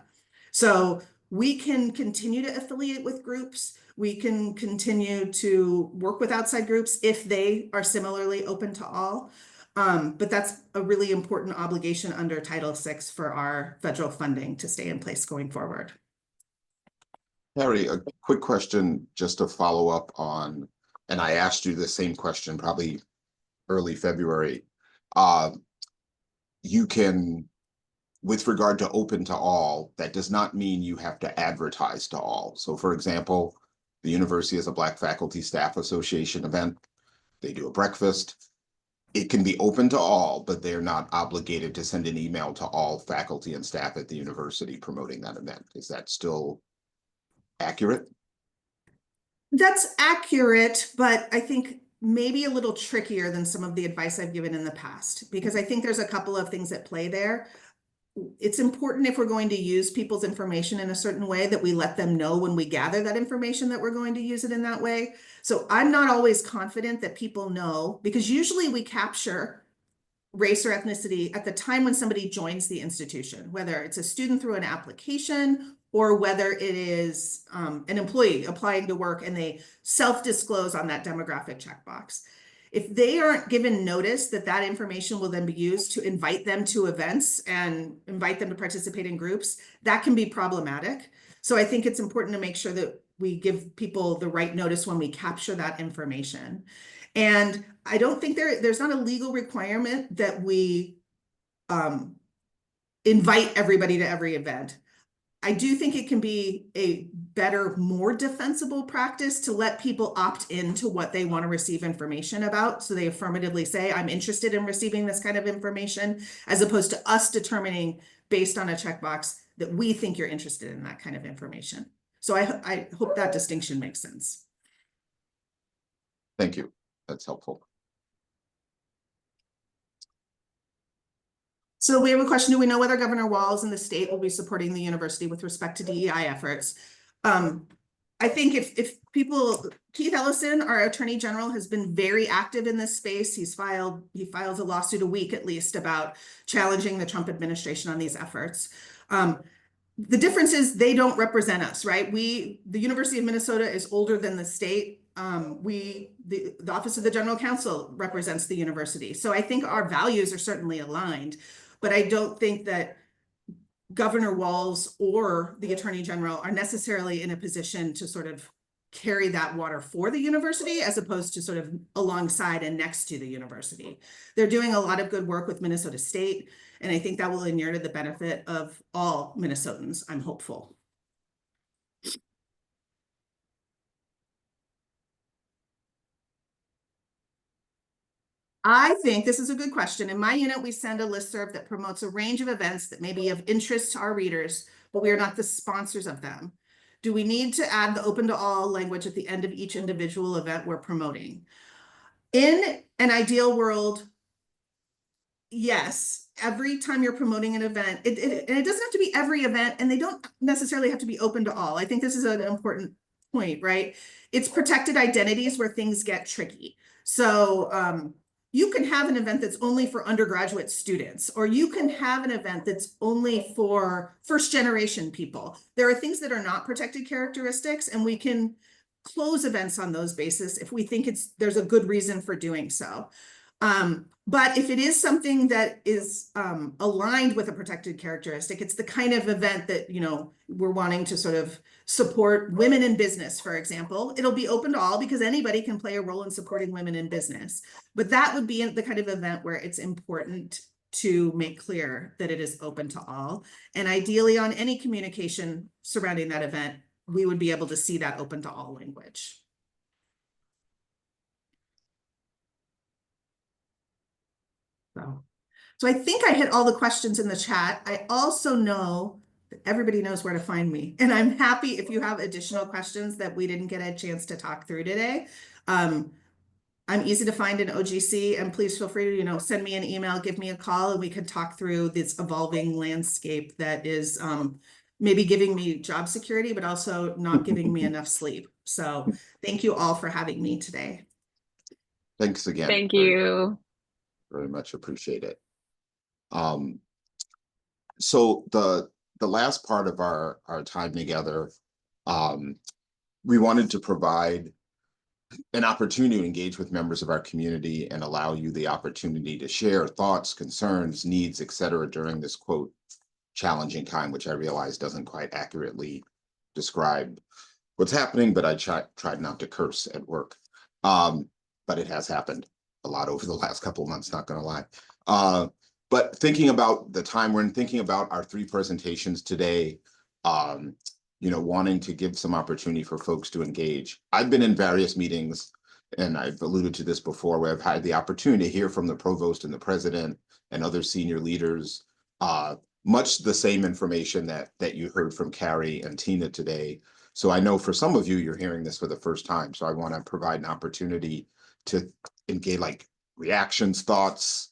Speaker 6: So we can continue to affiliate with groups. We can continue to work with outside groups if they are similarly open to all. But that's a really important obligation under Title VI for our federal funding to stay in place going forward.
Speaker 1: Harry, a quick question just to follow up on, and I asked you the same question probably early February. You can, with regard to open to all, that does not mean you have to advertise to all. So for example, the university has a Black Faculty Staff Association event. They do a breakfast. It can be open to all, but they're not obligated to send an email to all faculty and staff at the university promoting that event. Is that still accurate?
Speaker 6: That's accurate, but I think maybe a little trickier than some of the advice I've given in the past, because I think there's a couple of things at play there. It's important if we're going to use people's information in a certain way that we let them know when we gather that information that we're going to use it in that way. So I'm not always confident that people know, because usually we capture race or ethnicity at the time when somebody joins the institution, whether it's a student through an application or whether it is an employee applying to work and they self-disclose on that demographic checkbox. If they aren't given notice that that information will then be used to invite them to events and invite them to participate in groups, that can be problematic. So I think it's important to make sure that we give people the right notice when we capture that information. And I don't think there's not a legal requirement that we invite everybody to every event. I do think it can be a better, more defensible practice to let people opt into what they want to receive information about. So they affirmatively say, I'm interested in receiving this kind of information, as opposed to us determining based on a checkbox that we think you're interested in that kind of information. So I hope that distinction makes sense.
Speaker 1: Thank you. That's helpful.
Speaker 6: So we have a question. Do we know whether Governor Walz and the state will be supporting the university with respect to DEI efforts? I think if people, Keith Ellison, our Attorney General, has been very active in this space. He files a lawsuit a week at least about challenging the Trump administration on these efforts. The difference is they don't represent us, right? The University of Minnesota is older than the state. The Office of the General Counsel represents the university. So I think our values are certainly aligned, but I don't think that Governor Walz or the Attorney General are necessarily in a position to sort of carry that water for the university, as opposed to sort of alongside and next to the university. They're doing a lot of good work with Minnesota State, and I think that will inure to the benefit of all Minnesotans, I'm hopeful. I think this is a good question. In my unit, we send a listserv that promotes a range of events that may be of interest to our readers, but we are not the sponsors of them. Do we need to add the open to all language at the end of each individual event we're promoting? In an ideal world, yes, every time you're promoting an event, and it doesn't have to be every event, and they don't necessarily have to be open to all. I think this is an important point, right? It's protected identities where things get tricky. So you can have an event that's only for undergraduate students, or you can have an event that's only for first generation people. There are things that are not protected characteristics, and we can close events on those basis if we think there's a good reason for doing so. But if it is something that is aligned with a protected characteristic, it's the kind of event that, you know, we're wanting to sort of support women in business, for example. It'll be open to all because anybody can play a role in supporting women in business. But that would be the kind of event where it's important to make clear that it is open to all. And ideally on any communication surrounding that event, we would be able to see that open to all language. So I think I hit all the questions in the chat. I also know that everybody knows where to find me. And I'm happy if you have additional questions that we didn't get a chance to talk through today. I'm easy to find in OGC, and please feel free to, you know, send me an email, give me a call, and we can talk through this evolving landscape that is maybe giving me job security, but also not giving me enough sleep. So thank you all for having me today.
Speaker 1: Thanks again.
Speaker 7: Thank you.
Speaker 1: Very much appreciate it. So the last part of our time together, we wanted to provide an opportunity to engage with members of our community and allow you the opportunity to share thoughts, concerns, needs, etc. during this quote challenging time, which I realize doesn't quite accurately describe what's happening, but I tried not to curse at work. But it has happened a lot over the last couple of months, not gonna lie. But thinking about the time we're in, thinking about our 3 presentations today, you know, wanting to give some opportunity for folks to engage. I've been in various meetings, and I've alluded to this before, where I've had the opportunity to hear from the provost and the president and other senior leaders, much the same information that you heard from Carrie and Tina today. So I know for some of you, you're hearing this for the first time. So I want to provide an opportunity to engage, like reactions, thoughts,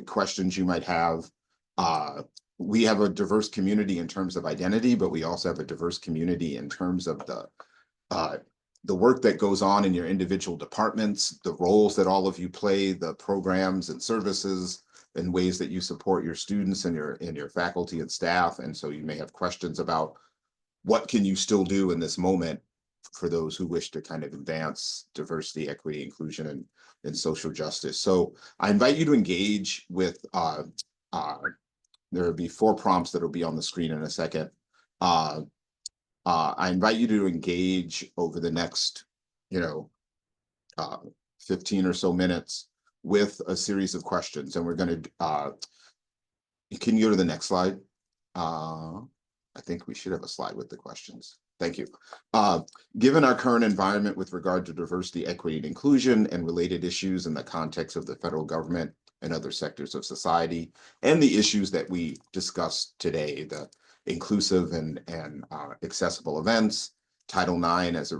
Speaker 1: questions you might have. We have a diverse community in terms of identity, but we also have a diverse community in terms of the work that goes on in your individual departments, the roles that all of you play, the programs and services and ways that you support your students and your faculty and staff. And so you may have questions about what can you still do in this moment for those who wish to kind of advance diversity, equity, inclusion, and social justice. So I invite you to engage with, there will be 4 prompts that will be on the screen in a second. I invite you to engage over the next, 15 or so minutes with a series of questions. And we're going to, can you go to the next slide? I think we should have a slide with the questions. Thank you. Given our current environment with regard to diversity, equity, and inclusion and related issues in the context of the federal government and other sectors of society, and the issues that we discussed today, the inclusive and accessible events, Title IX as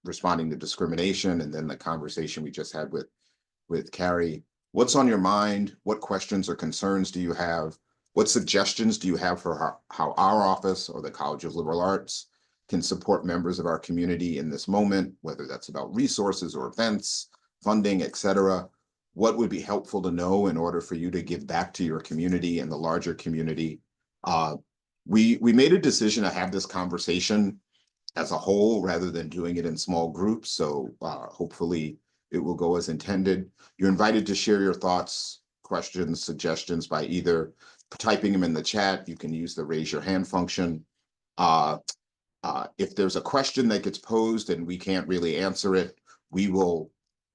Speaker 1: responding to discrimination, and then the conversation we just had with Carrie. What's on your mind? What questions or concerns do you have? What suggestions do you have for how our office or the College of Liberal Arts can support members of our community in this moment, whether that's about resources or events, funding, etc.? What would be helpful to know in order for you to give back to your community and the larger community? We made a decision to have this conversation as a whole rather than doing it in small groups. So hopefully it will go as intended. You're invited to share your thoughts, questions, suggestions by either typing them in the chat. You can use the raise your hand function. If there's a question that gets posed and we can't really answer it, we will,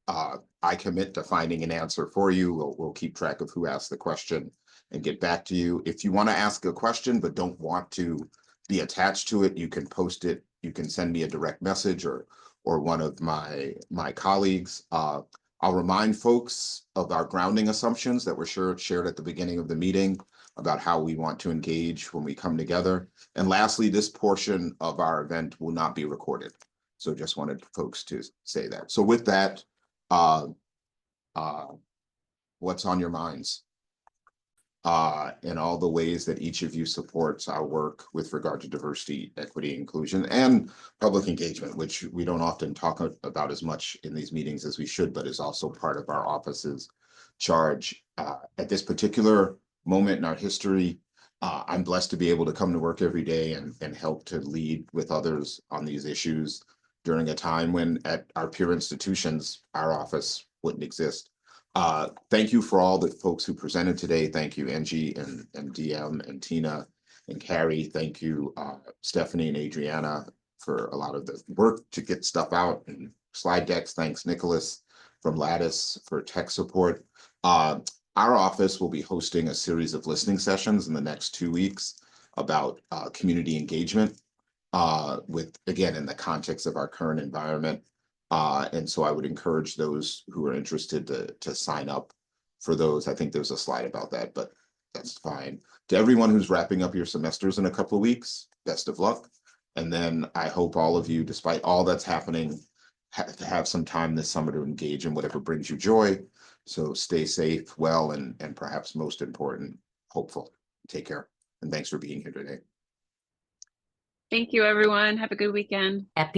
Speaker 1: I commit to finding an answer for you. We'll keep track of who asked the question and get back to you. If you want to ask a question but don't want to be attached to it, you can post it. You can send me a direct message or one of my colleagues. I'll remind folks of our grounding assumptions that were shared at the beginning of the meeting about how we want to engage when we come together. And lastly, this portion of our event will not be recorded. So just wanted folks to say that. So with that, uh, what's on your minds, and all the ways that each of you supports our work with regard to diversity, equity, inclusion, and public engagement, which we don't often talk about as much in these meetings as we should, but is also part of our office's charge. At this particular moment in our history, I'm blessed to be able to come to work every day and help to lead with others on these issues during a time when at our peer institutions, our office wouldn't exist. Thank you for all the folks who presented today. Thank you, Angie and DM and Tina and Carrie. Thank you, Stephanie and Adriana, for a lot of the work to get stuff out and slide decks. Thanks, Nicholas from Lattice, for tech support. Our office will be hosting a series of listening sessions in the next 2 weeks about community engagement, with, again, in the context of our current environment. And so I would encourage those who are interested to sign up for those. I think there's a slide about that, but that's fine. To everyone who's wrapping up your semesters in a couple of weeks, best of luck. And then I hope all of you, despite all that's happening, have some time this summer to engage in whatever brings you joy. So stay safe, well, and perhaps most important, hopeful. Take care. And thanks for being here today.
Speaker 7: Thank you, everyone. Have a good weekend.
Speaker 2: Happy